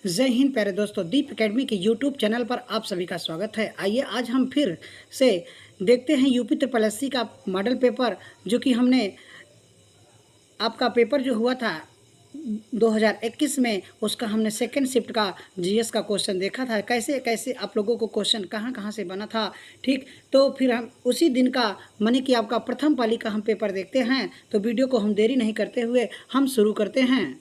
जय हिंद प्यारे दोस्तों, दीप एकेडमी के यूट्यूब चैनल पर आप सभी का स्वागत है। आइए आज हम फिर से देखते हैं यूपी ट्रिपल एससी का मॉडल पेपर, जो कि हमने आपका पेपर जो हुआ था 2021 में, उसका हमने सेकंड शिफ्ट का जीएस का क्वेश्चन देखा था। कैसे कैसे आप लोगों को क्वेश्चन कहाँ कहाँ से बना था। ठीक, तो फिर हम उसी दिन का माने कि आपका प्रथम पाली का हम पेपर देखते हैं। तो वीडियो को हम देरी नहीं करते हुए हम शुरू करते हैं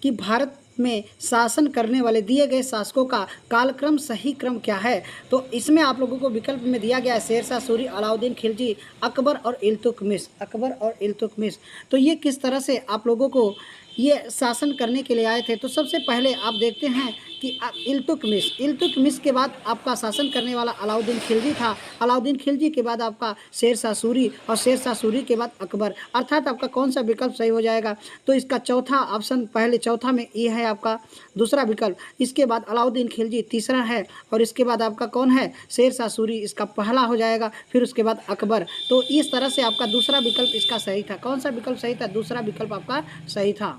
कि भारत में शासन करने वाले दिए गए शासकों का कालक्रम सही क्रम क्या है। तो इसमें आप लोगों को विकल्प में दिया गया है शेरशाह सूरी, अलाउद्दीन खिलजी, अकबर और इल्तुतमिश। तो ये किस तरह से आप लोगों को ये शासन करने के लिए आए थे। तो सबसे पहले आप देखते हैं कि इल्तुतमिश के बाद आपका शासन करने वाला अलाउद्दीन खिलजी था। अलाउद्दीन खिलजी के बाद आपका शेरशाह सूरी और शेरशाह सूरी के बाद अकबर। अर्थात आपका कौन सा विकल्प सही हो जाएगा। तो इसका चौथा ऑप्शन, पहले चौथा में ये है आपका दूसरा विकल्प। इसके बाद अलाउद्दीन खिलजी तीसरा है, और इसके बाद आपका कौन है, शेरशाह सूरी, इसका पहला हो जाएगा। फिर उसके बाद अकबर। तो इस तरह से आपका दूसरा विकल्प इसका सही था। कौन सा विकल्प सही था, दूसरा विकल्प आपका सही था।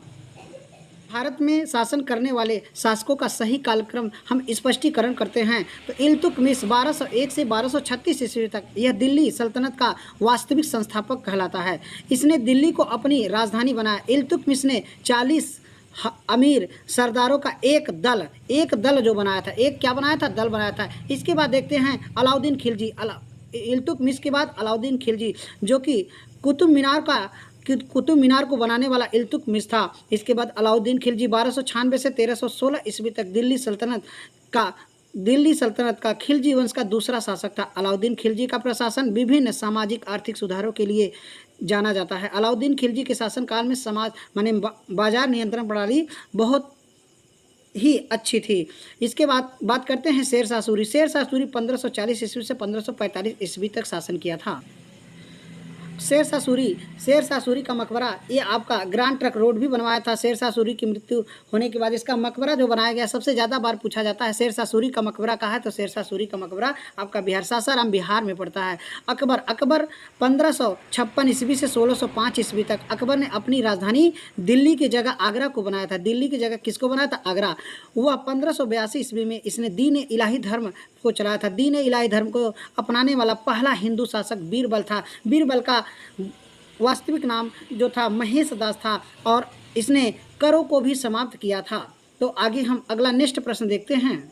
भारत में शासन करने वाले शासकों का सही कालक्रम हम स्पष्टीकरण करते हैं। तो इल्तुतमिश 1201 से 1236 ईस्वी तक यह दिल्ली सल्तनत का वास्तविक संस्थापक कहलाता है। इसने दिल्ली को अपनी राजधानी बनाया। इल्तुतमिश ने 40 अमीर सरदारों का एक दल जो बनाया था, एक क्या बनाया था, दल बनाया था। इसके बाद देखते हैं अलाउद्दीन खिलजी। इल्तुतमिश के बाद अलाउद्दीन खिलजी, जो कि कुतुब मीनार को बनाने वाला इल्तुतमिश था। इसके बाद अलाउद्दीन खिलजी 1296 से 1316 ईस्वी तक दिल्ली सल्तनत का खिलजी वंश का दूसरा शासक था। अलाउद्दीन खिलजी का प्रशासन विभिन्न सामाजिक आर्थिक सुधारों के लिए जाना जाता है। अलाउद्दीन खिलजी के शासनकाल में समाज माने बाजार नियंत्रण प्रणाली बहुत ही अच्छी थी। इसके बाद बात करते हैं शेरशाह सूरी। शेरशाह सूरी 1540 ईस्वी से 1545 ईस्वी तक शासन किया था। शेरशाह सूरी का मकबरा, ये आपका ग्रांड ट्रंक रोड भी बनवाया था। शेरशाह सूरी की मृत्यु होने के बाद इसका मकबरा जो बनाया गया, सबसे ज़्यादा बार पूछा जाता है शेरशाह सूरी का मकबरा कहाँ है। तो शेरशाह सूरी का मकबरा आपका बिहार, सासाराम बिहार में पड़ता है। अकबर 1556 ईस्वी से 1605 ईस्वी तक अकबर ने अपनी राजधानी दिल्ली की जगह आगरा को बनाया था। दिल्ली की जगह किसको बनाया था, आगरा। वह 1582 ईस्वी में इसने दीन इलाही धर्म को चलाया था। दीन इलाही धर्म को अपनाने वाला पहला हिंदू शासक बीरबल था। बीरबल का वास्तविक नाम जो था महेश दास था, और इसने करों को भी समाप्त किया था। तो आगे हम अगला नेक्स्ट प्रश्न देखते हैं।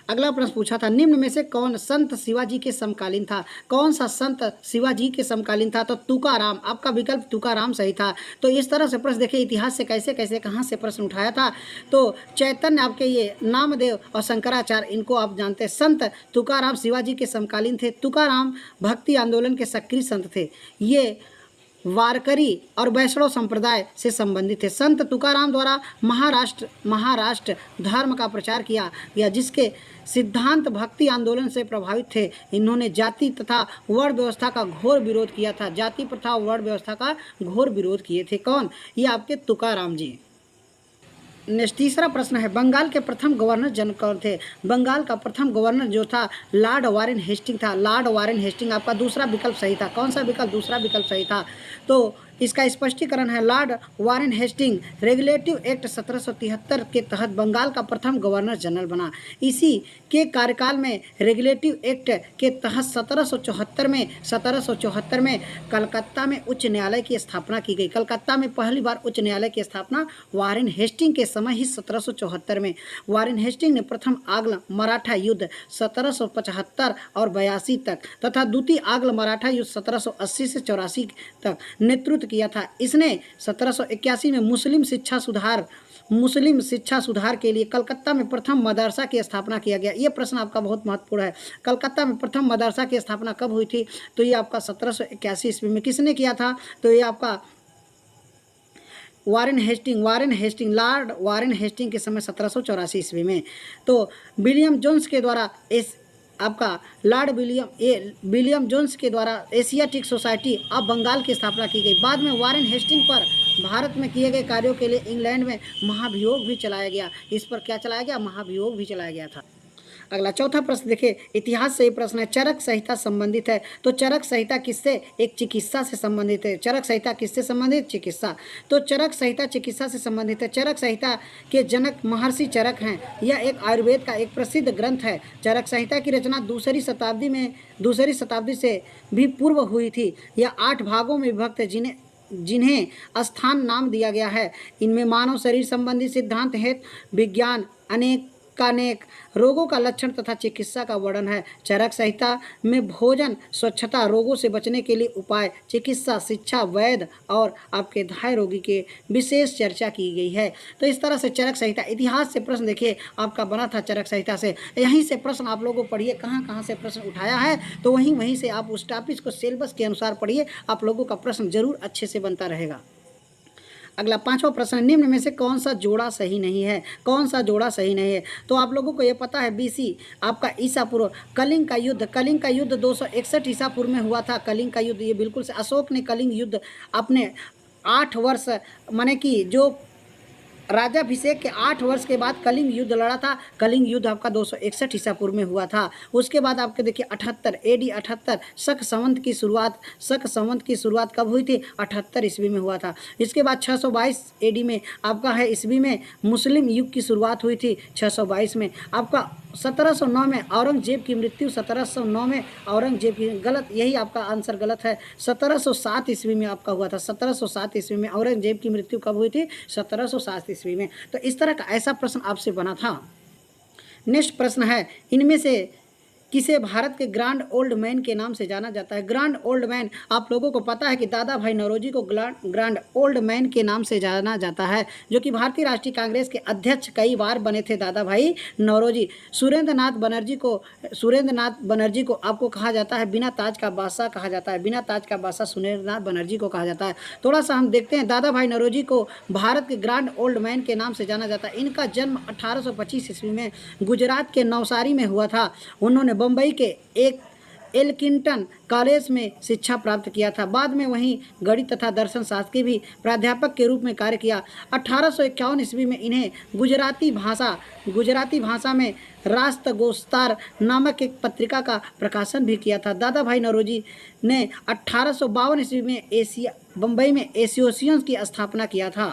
अगला प्रश्न पूछा था, निम्न में से कौन संत शिवाजी के समकालीन था। कौन सा संत शिवाजी के समकालीन था। तो तुकाराम, आपका विकल्प तुकाराम सही था। तो इस तरह से प्रश्न देखिए, इतिहास से कैसे कैसे कहाँ से प्रश्न उठाया था। तो चैतन्य, आपके ये नामदेव और शंकराचार्य, इनको आप जानते हैं। संत तुकाराम शिवाजी के समकालीन थे। तुकाराम भक्ति आंदोलन के सक्रिय संत थे। ये वारकरी और वैष्णव संप्रदाय से संबंधित थे। संत तुकाराम द्वारा महाराष्ट्र धर्म का प्रचार किया गया, जिसके सिद्धांत भक्ति आंदोलन से प्रभावित थे। इन्होंने जाति तथा वर्ण व्यवस्था का घोर विरोध किया था। जाति प्रथा और वर्ण व्यवस्था का घोर विरोध किए थे। कौन, ये आपके तुकाराम जी। नेक्स्ट तीसरा प्रश्न है, बंगाल के प्रथम गवर्नर जनरल कौन थे। बंगाल का प्रथम गवर्नर जो था लॉर्ड वारेन हेस्टिंग था। लॉर्ड वारेन हेस्टिंग, आपका दूसरा विकल्प सही था। कौन सा विकल्प, दूसरा विकल्प सही था। तो इसका स्पष्टीकरण है, Lord Warren Hasting regulative act 1773 के तहत बंगाल का प्रथम गवर्नर जनरल बना। इसी के कार्यकाल में रेगुलेटिव एक्ट के तहत 1774 में कलकत्ता में उच्च न्यायालय की स्थापना की गई। कलकत्ता में पहली बार उच्च न्यायालय की स्थापना वारेन हेस्टिंग के समय ही 1774 में। वारेन हेस्टिंग ने प्रथम आंग्ल मराठा युद्ध 1775 और 82 तक तथा द्वितीय आंग्ल मराठा युद्ध 1780 से 84 तक नेतृत्व किया था। इसने 1781 में मुस्लिम शिक्षा सुधार के लिए कलकत्ता में प्रथम मदरसा की स्थापना किया गया। ये प्रश्न आपका बहुत महत्वपूर्ण है। कलकत्ता में प्रथम मदरसा की स्थापना कब हुई थी। तो ये आपका 1781 ईस्वी में। किसने किया था। तो ये आपका Warren Hasting Lord Warren Hasting के समय 1784 ईस्वी में। तो विलियम जोन्स के द्वारा आपका लॉर्ड विलियम जोन्स के द्वारा एशियाटिक सोसाइटी ऑफ बंगाल की स्थापना की गई। बाद में वारेन हेस्टिंग पर भारत में किए गए कार्यों के लिए इंग्लैंड में महाभियोग भी चलाया गया। इस पर क्या चलाया गया, महाभियोग भी चलाया गया था। अगला चौथा प्रश्न देखिए, इतिहास से ये प्रश्न है, चरक संहिता संबंधित है। तो चरक संहिता किससे? एक चिकित्सा से संबंधित है। चरक संहिता किससे संबंधित? चिकित्सा। तो चरक संहिता चिकित्सा से संबंधित है। चरक संहिता के जनक महर्षि चरक हैं। यह एक आयुर्वेद का एक प्रसिद्ध ग्रंथ है। चरक संहिता की रचना दूसरी शताब्दी से भी पूर्व हुई थी। यह 8 भागों में विभक्त है, जिन्हें स्थान नाम दिया गया है। इनमें मानव शरीर संबंधी सिद्धांत हेतु विज्ञान, अनेक रोगों का लक्षण तथा चिकित्सा का वर्णन है। चरक संहिता में भोजन, स्वच्छता, रोगों से बचने के लिए उपाय, चिकित्सा, शिक्षा, वैद्य और आपके धाय रोगी के विशेष चर्चा की गई है। तो इस तरह से चरक संहिता, इतिहास से प्रश्न देखिए आपका बना था चरक संहिता से। यहीं से प्रश्न आप लोगों को पढ़िए, कहाँ से प्रश्न उठाया है, तो वहीं से आप उस टॉपिक को सिलेबस के अनुसार पढ़िए, आप लोगों का प्रश्न जरूर अच्छे से बनता रहेगा। अगला 5वां प्रश्न, निम्न में से कौन सा जोड़ा सही नहीं है? कौन सा जोड़ा सही नहीं है? तो आप लोगों को ये पता है, BC आपका ईसा पूर्व कलिंग का युद्ध 261 ईसा पूर्व में हुआ था। कलिंग का युद्ध, ये बिल्कुल से अशोक ने कलिंग युद्ध अपने 8 वर्ष माने कि जो राजाभिषेक के 8 वर्ष के बाद कलिंग युद्ध लड़ा था। कलिंग युद्ध आपका 261 ईसा पूर्व में हुआ था। उसके बाद आपके देखिए 78 AD 78 शक संवत की शुरुआत कब हुई थी? 78 ईस्वी में हुआ था। इसके बाद 622 AD में आपका है ईस्वी में मुस्लिम युग की शुरुआत हुई थी। 622 में आपका 1709 में औरंगजेब की मृत्यु, 1709 में औरंगजेब की, गलत, यही आपका आंसर गलत है। 1707 ईस्वी में आपका हुआ था। 1707 ईस्वी में औरंगजेब की मृत्यु कब हुई थी? 1707 ईस्वी में। तो इस तरह का ऐसा प्रश्न आपसे बना था। नेक्स्ट प्रश्न है, इनमें से किसे भारत के ग्रांड ओल्ड मैन के नाम से जाना जाता है? ग्रांड ओल्ड मैन, आप लोगों को पता है कि दादा भाई नौरोजी को ग्रांड ओल्ड मैन के नाम से जाना जाता है, जो कि भारतीय राष्ट्रीय कांग्रेस के अध्यक्ष कई बार बने थे दादा भाई नौरोजी। सुरेंद्र नाथ बनर्जी को आपको कहा जाता है बिना ताज का बादशाह कहा जाता है। बिना ताज का बादशाह सुरेंद्र नाथ बनर्जी को कहा जाता है। थोड़ा सा हम देखते हैं, दादा भाई नौरोजी को भारत के ग्रांड ओल्ड मैन के नाम से जाना जाता है। इनका जन्म 1825 ईस्वी में गुजरात के नवसारी में हुआ था। उन्होंने बम्बई के एक एल्किंटन कॉलेज में शिक्षा प्राप्त किया था। बाद में वहीं गणित तथा दर्शन शास्त्र के भी प्राध्यापक के रूप में कार्य किया। 1851 ईस्वी में इन्हें गुजराती भाषा में रास्त गोस्तार नामक एक पत्रिका का प्रकाशन भी किया था। दादा भाई नौरोजी ने 1852 ईस्वी में बम्बई में एसोसिएशन की स्थापना किया था।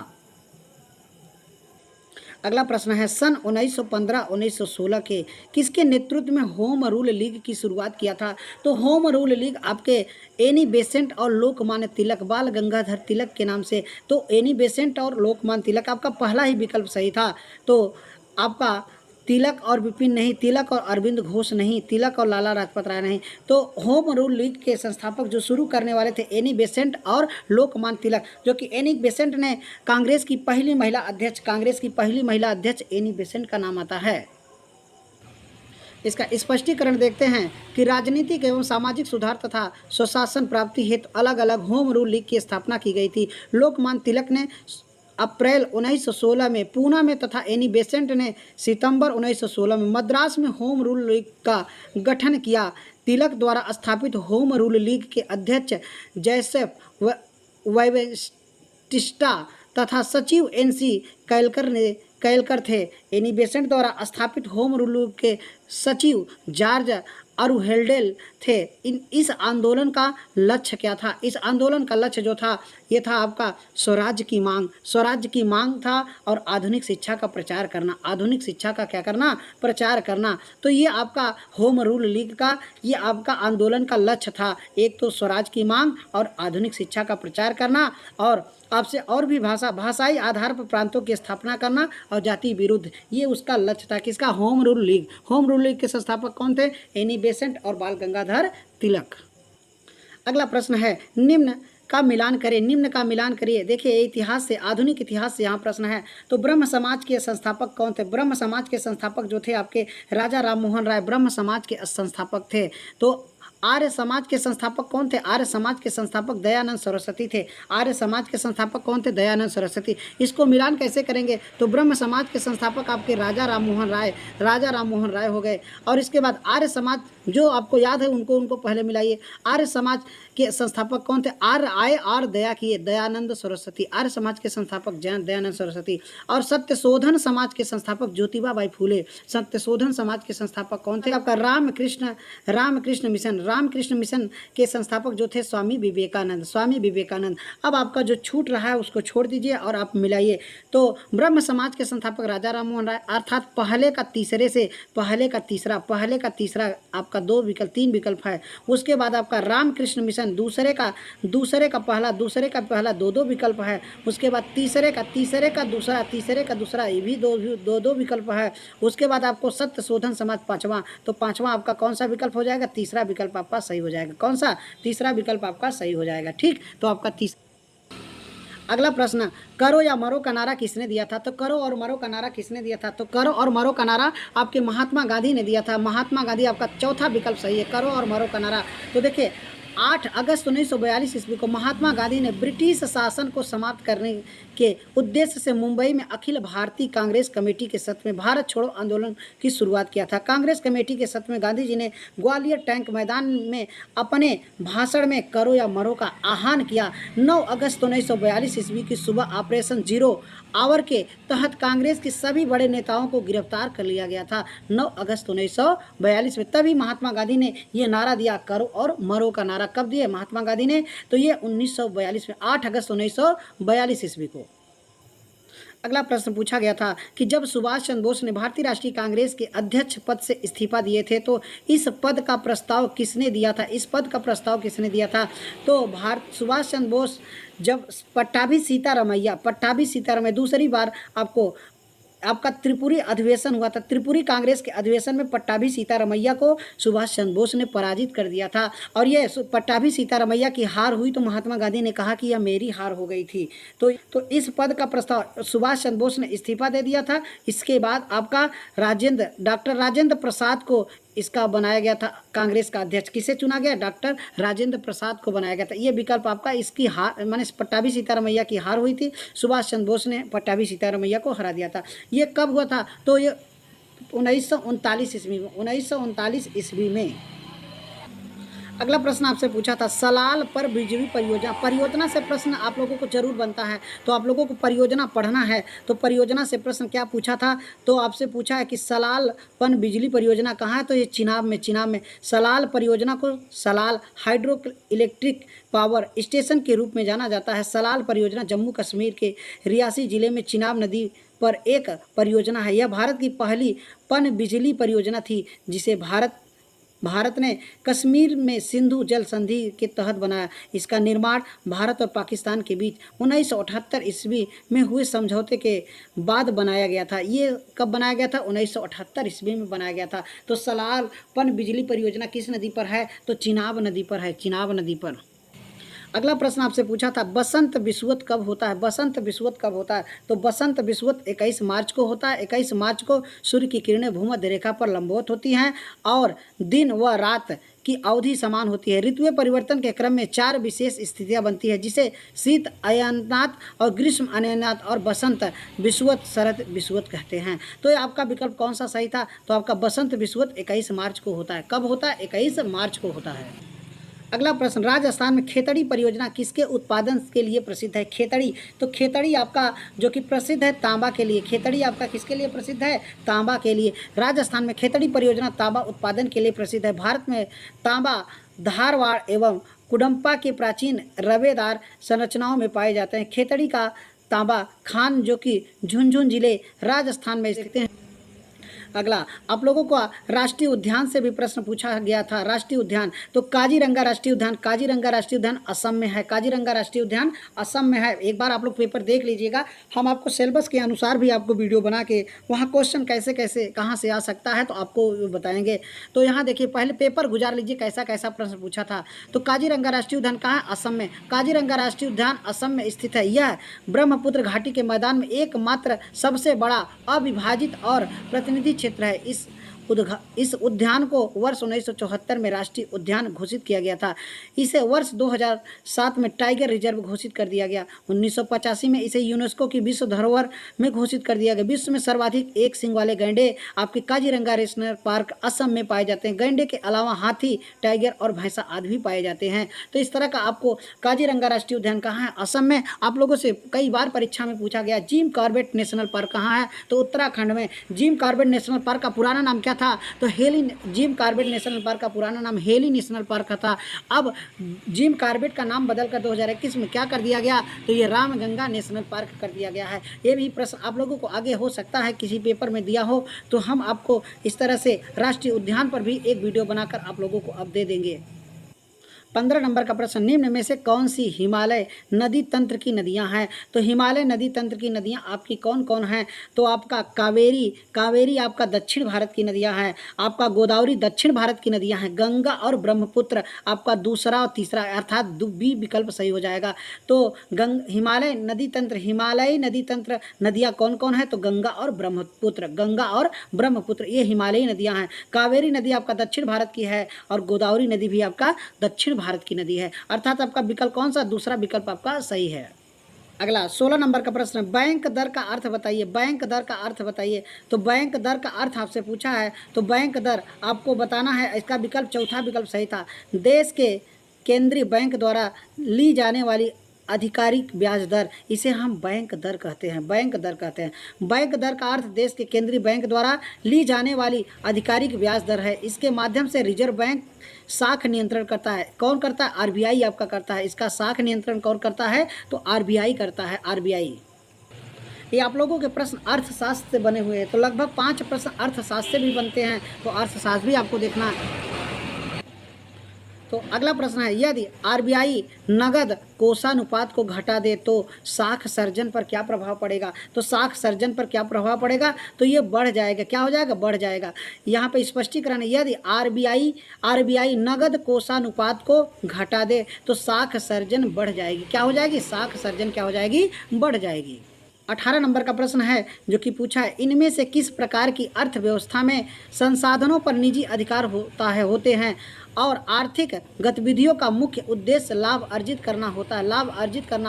अगला प्रश्न है, सन 1915-1916 के किसके नेतृत्व में होम रूल लीग की शुरुआत किया था? तो होम रूल लीग आपके एनी बेसेंट और लोकमान्य तिलक, बाल गंगाधर तिलक के नाम से। तो एनी बेसेंट और लोकमान्य तिलक, आपका पहला ही विकल्प सही था। तो आपका तिलक और विपिन नहीं, तिलक और अरविंद घोष नहीं, तिलक और लाला लाजपत राय नहीं। तो होम रूल लीग के संस्थापक जो शुरू करने वाले थे एनी बेसेंट और लोकमान्य तिलक, जो कि एनी बेसेंट ने कांग्रेस की पहली महिला अध्यक्ष एनी बेसेंट का नाम आता है। इसका स्पष्टीकरण देखते हैं कि राजनीतिक एवं सामाजिक सुधार तथा स्वशासन प्राप्ति हेतु अलग अलग होम रूल लीग की स्थापना की गई थी। लोकमान्य तिलक ने अप्रैल 1916 में पूना में तथा एनी बेसेंट ने सितंबर 1916 में मद्रास में होम रूल लीग का गठन किया। तिलक द्वारा स्थापित होम रूल लीग के अध्यक्ष जोसेफ वेबस्टिस्टा तथा सचिव NC कैलकर थे। एनी बेसेंट द्वारा स्थापित होम रूल लीग के सचिव जॉर्ज अरुहेल्डेल थे। इस आंदोलन का लक्ष्य क्या था? इस आंदोलन का लक्ष्य जो था, ये था आपका स्वराज्य की मांग था और आधुनिक शिक्षा का प्रचार करना। आधुनिक शिक्षा का क्या करना? प्रचार करना। तो ये आपका होम रूल लीग का ये आपका आंदोलन का लक्ष्य था। एक तो स्वराज की मांग और आधुनिक शिक्षा का प्रचार करना, और आपसे और भी भाषाई आधार पर प्रांतों की स्थापना करना और जाति विरुद्ध, ये उसका लक्ष्य था। किसका? Home rule league. Home rule league के संस्थापक कौन थे? एनी बेसेंट और बाल गंगाधर तिलक। अगला प्रश्न है, निम्न का मिलान करिए। देखिए इतिहास से, आधुनिक इतिहास से यहाँ प्रश्न है। तो ब्रह्म समाज के संस्थापक कौन थे? ब्रह्म समाज के संस्थापक जो थे आपके राजा राम मोहन राय ब्रह्म समाज के संस्थापक थे। तो आर्य समाज के संस्थापक कौन थे? आर्य समाज के संस्थापक दयानंद सरस्वती थे। आर्य समाज के संस्थापक कौन थे? दयानंद सरस्वती। इसको मिलान कैसे करेंगे? तो ब्रह्म समाज के संस्थापक आपके राजा राम मोहन राय हो गए, और इसके बाद आर्य समाज जो आपको याद है उनको उनको पहले मिलाइए। आर्य समाज के संस्थापक कौन थे? आर्य आए और दया किए, दयानंद सरस्वती। आर्य समाज के संस्थापक दयानंद सरस्वती। और सत्यशोधन समाज के संस्थापक ज्योतिबा बाई फूले। सत्यशोधन समाज के संस्थापक कौन थे? आपका रामकृष्ण मिशन। रामकृष्ण मिशन के संस्थापक जो थे स्वामी विवेकानंद। स्वामी विवेकानंद। अब आपका जो छूट रहा है उसको छोड़ दीजिए और आप मिलाइए। तो ब्रह्म समाज के संस्थापक राजा राम मोहन राय, अर्थात पहले का तीसरे से पहले का तीसरा आपका तीन विकल्प है। उसके बाद आपका रामकृष्ण मिशन दूसरे का पहला दो विकल्प है। उसके बाद तीसरे का दूसरा ये भी दो विकल्प है। उसके बाद आपको सत्य शोधन समाज पांचवा, तो पांचवा आपका कौन सा विकल्प हो जाएगा? तीसरा विकल्प आपका सही हो जाएगा। कौन सा? तीसरा विकल्प आपका सही हो जाएगा। ठीक, तो आपका अगला प्रश्न, करो या मरो का नारा किसने दिया था? तो करो और मरो का नारा किसने दिया था? तो करो और मरो का नारा आपके महात्मा गांधी ने दिया था। महात्मा गांधी आपका चौथा विकल्प सही है, करो और मरो का नारा। तो देखिए 8 अगस्त 1942 ईस्वी को महात्मा गांधी ने ब्रिटिश शासन को समाप्त करने के उद्देश्य से मुंबई में अखिल भारतीय कांग्रेस कमेटी के सत्र में भारत छोड़ो आंदोलन की शुरुआत किया था। कांग्रेस कमेटी के सत्र में गांधी जी ने ग्वालियर टैंक मैदान में अपने भाषण में करो या मरो का आह्वान किया। 9 अगस्त 1942 ईस्वी की सुबह ऑपरेशन जीरो आवर के तहत कांग्रेस के सभी बड़े नेताओं को गिरफ्तार कर लिया गया था। 9 अगस्त 1942 में तभी महात्मा गांधी ने ये नारा दिया, करो और मरो का नारा। कब दिए महात्मा गांधी ने? तो ये 1942 में, 8 अगस्त 1942 ईस्वी को। अगला प्रश्न पूछा गया था कि जब सुभाष चंद्र बोस ने भारतीय राष्ट्रीय कांग्रेस के अध्यक्ष पद से इस्तीफा दिए थे तो इस पद का प्रस्ताव किसने दिया था? इस पद का प्रस्ताव किसने दिया था? तो सुभाष चंद्र बोस जब पट्टाभी सीतारामैया दूसरी बार आपका त्रिपुरी अधिवेशन हुआ था। त्रिपुरी कांग्रेस के अधिवेशन में पट्टाभी सीतारामैया को सुभाष चंद्र बोस ने पराजित कर दिया था। और ये पट्टाभी सीतारामैया की हार हुई तो महात्मा गांधी ने कहा कि यह मेरी हार हो गई थी। तो इस पद का प्रस्ताव सुभाष चंद्र बोस ने इस्तीफा दे दिया था। इसके बाद आपका डॉक्टर राजेंद्र प्रसाद को इसका बनाया गया था। कांग्रेस का अध्यक्ष किसे चुना गया? डॉक्टर राजेंद्र प्रसाद को बनाया गया था। ये विकल्प आपका, इसकी हार माने पट्टाभी सीतारामैया की हार हुई थी, सुभाष चंद्र बोस ने पट्टाभी सीतारामैया को हरा दिया था। ये कब हुआ था? तो ये 1939 ईस्वी में। अगला प्रश्न आपसे पूछा था सलाल पर बिजली परियोजना से प्रश्न आप लोगों को जरूर बनता है, तो आप लोगों को परियोजना पढ़ना है। तो परियोजना से प्रश्न क्या पूछा था? तो आपसे पूछा है कि सलाल पन बिजली परियोजना कहाँ है? तो ये चिनाब में सलाल परियोजना को Salal hydro electric power station के रूप में जाना जाता है। सलाल परियोजना जम्मू कश्मीर के रियासी जिले में चिनाब नदी पर एक परियोजना है। यह भारत की पहली पन बिजली परियोजना थी जिसे भारत ने कश्मीर में सिंधु जल संधि के तहत बनाया। इसका निर्माण भारत और पाकिस्तान के बीच 1978 ईस्वी में हुए समझौते के बाद बनाया गया था। ये कब बनाया गया था? 1978 ईस्वी में बनाया गया था। तो सलाल पन बिजली परियोजना किस नदी पर है? तो चिनाब नदी पर है, चिनाब नदी पर। अगला प्रश्न आपसे पूछा था बसंत विषुवत कब होता है? बसंत विषुवत कब होता है? तो बसंत विषुवत 21 मार्च को होता है। 21 मार्च को सूर्य की किरणें भूमध्य रेखा पर लंबवत होती हैं और दिन व रात की अवधि समान होती है। ऋतुएं परिवर्तन के क्रम में 4 विशेष स्थितियां बनती है जिसे शीत अयननाथ और ग्रीष्म अयननाथ और बसंत विषुवत शरद विषुवत कहते हैं। तो आपका विकल्प कौन सा सही था? तो आपका बसंत विषुवत 21 मार्च को होता है। कब होता है? 21 मार्च को होता है। अगला प्रश्न राजस्थान में खेतड़ी परियोजना किसके उत्पादन के लिए प्रसिद्ध है? खेतड़ी, तो खेतड़ी आपका जो कि प्रसिद्ध है तांबा के लिए। खेतड़ी आपका किसके लिए प्रसिद्ध है? तांबा के लिए। राजस्थान में खेतड़ी परियोजना तांबा उत्पादन के लिए प्रसिद्ध है। भारत में तांबा धारवाड़ एवं कुडम्पा के प्राचीन रवेदार संरचनाओं में पाए जाते हैं। खेतड़ी का तांबा खान जो कि झुंझुनू जिले राजस्थान में स्थित है। अगला आप लोगों को राष्ट्रीय उद्यान से भी प्रश्न पूछा गया था। राष्ट्रीय उद्यान, तो काजीरंगा राष्ट्रीय उद्यान असम में है। काजीरंगा राष्ट्रीय उद्यान असम में है। एक बार आप लोग पेपर देख लीजिएगा, हम आपको सिलेबस के अनुसार भी आपको वीडियो बना के वहाँ क्वेश्चन कैसे कहाँ से आ सकता है तो आपको बताएंगे। तो यहाँ देखिए पहले पेपर गुजार लीजिए कैसा प्रश्न पूछा था। तो काजीरंगा राष्ट्रीय उद्यान कहाँ है? असम में। काजीरंगा राष्ट्रीय उद्यान असम में स्थित है। यह ब्रह्मपुत्र घाटी के मैदान में एकमात्र सबसे बड़ा अविभाजित और प्रतिनिधि क्षेत्र है। इस इस उद्यान को वर्ष 1974 में राष्ट्रीय उद्यान घोषित किया गया था। इसे वर्ष 2007 में टाइगर रिजर्व घोषित कर दिया गया। 1985 में इसे यूनेस्को की विश्व धरोहर में घोषित कर दिया गया। विश्व में सर्वाधिक एक सींग वाले गैंडे आपके काजीरंगा नेशनल पार्क असम में पाए जाते हैं। गैंडे के अलावा हाथी, टाइगर और भैंसा आदि भी पाए जाते हैं। तो इस तरह का आपको काजीरंगा राष्ट्रीय उद्यान कहाँ है? असम में। आप लोगों से कई बार परीक्षा में पूछा गया जिम कॉर्बेट नेशनल पार्क कहाँ है? तो उत्तराखंड में। जिम कॉर्बेट नेशनल पार्क का पुराना नाम क्या था? तो जिम कॉर्बेट नेशनल पार्क का पुराना नाम हेली नेशनल पार्क का था। अब जिम कॉर्बेट का नाम बदलकर 2021 में क्या कर दिया गया? तो ये रामगंगा नेशनल पार्क कर दिया गया है। ये भी प्रश्न आप लोगों को आगे हो सकता है किसी पेपर में दिया हो, तो हम आपको इस तरह से राष्ट्रीय उद्यान पर भी एक वीडियो बनाकर आप लोगों को अब दे देंगे। 15 नंबर का प्रश्न, निम्न में से कौन सी हिमालय नदी तंत्र की नदियां हैं? तो हिमालय नदी तंत्र की नदियां आपकी कौन कौन हैं? तो आपका कावेरी आपका दक्षिण भारत की नदियां हैं। आपका गोदावरी दक्षिण भारत की नदियां हैं। गंगा और ब्रह्मपुत्र आपका दूसरा और तीसरा अर्थात बी विकल्प सही हो जाएगा। तो हिमालयी नदी तंत्र नदियां कौन कौन है? तो गंगा और ब्रह्मपुत्र ये हिमालयी नदियां हैं। कावेरी नदी आपका दक्षिण भारत की है और गोदावरी नदी भी आपका दक्षिण भारत की नदी है। अर्थात आपका विकल्प कौन सा? दूसरा विकल्प आपका सही है। अगला 16 नंबर का प्रश्न, बैंक दर का अर्थ बताइए। बैंक दर का अर्थ बताइए। तो बैंक दर का अर्थ आपसे पूछा है, तो बैंक दर आपको बताना है। इसका विकल्प चौथा विकल्प सही था। देश के केंद्रीय बैंक द्वारा ली जाने वाली आधिकारिक ब्याज दर, इसे हम बैंक दर कहते हैं। बैंक दर कहते हैं। बैंक दर का अर्थ देश के केंद्रीय बैंक द्वारा ली जाने वाली आधिकारिक ब्याज दर है। इसके माध्यम से रिजर्व बैंक शाख नियंत्रण करता है। कौन करता है? आरबीआई आपका करता है। इसका शाख नियंत्रण कौन करता है? तो आरबीआई करता है। आरबीआई। ये आप लोगों के प्रश्न अर्थशास्त्र से बने हुए हैं, तो लगभग 5 प्रश्न अर्थशास्त्र से भी बनते हैं, तो अर्थशास्त्र भी आपको देखना है। तो अगला प्रश्न है, यदि आरबीआई नगद कोषानुपात को घटा दे तो साख सर्जन पर क्या प्रभाव पड़ेगा? तो साख सर्जन पर क्या प्रभाव पड़ेगा? तो ये बढ़ जाएगा। क्या हो जाएगा? बढ़ जाएगा। यहाँ पे स्पष्टीकरण है, यदि आरबीआई नगद कोषानुपात को घटा दे तो साख सर्जन बढ़ जाएगी। क्या हो जाएगी? साख सर्जन क्या हो जाएगी? बढ़ जाएगी। 18 नंबर का प्रश्न है जो कि पूछा है, इनमें से किस प्रकार की अर्थव्यवस्था में संसाधनों पर निजी अधिकार होते हैं और आर्थिक गतिविधियों का मुख्य उद्देश्य लाभ अर्जित करना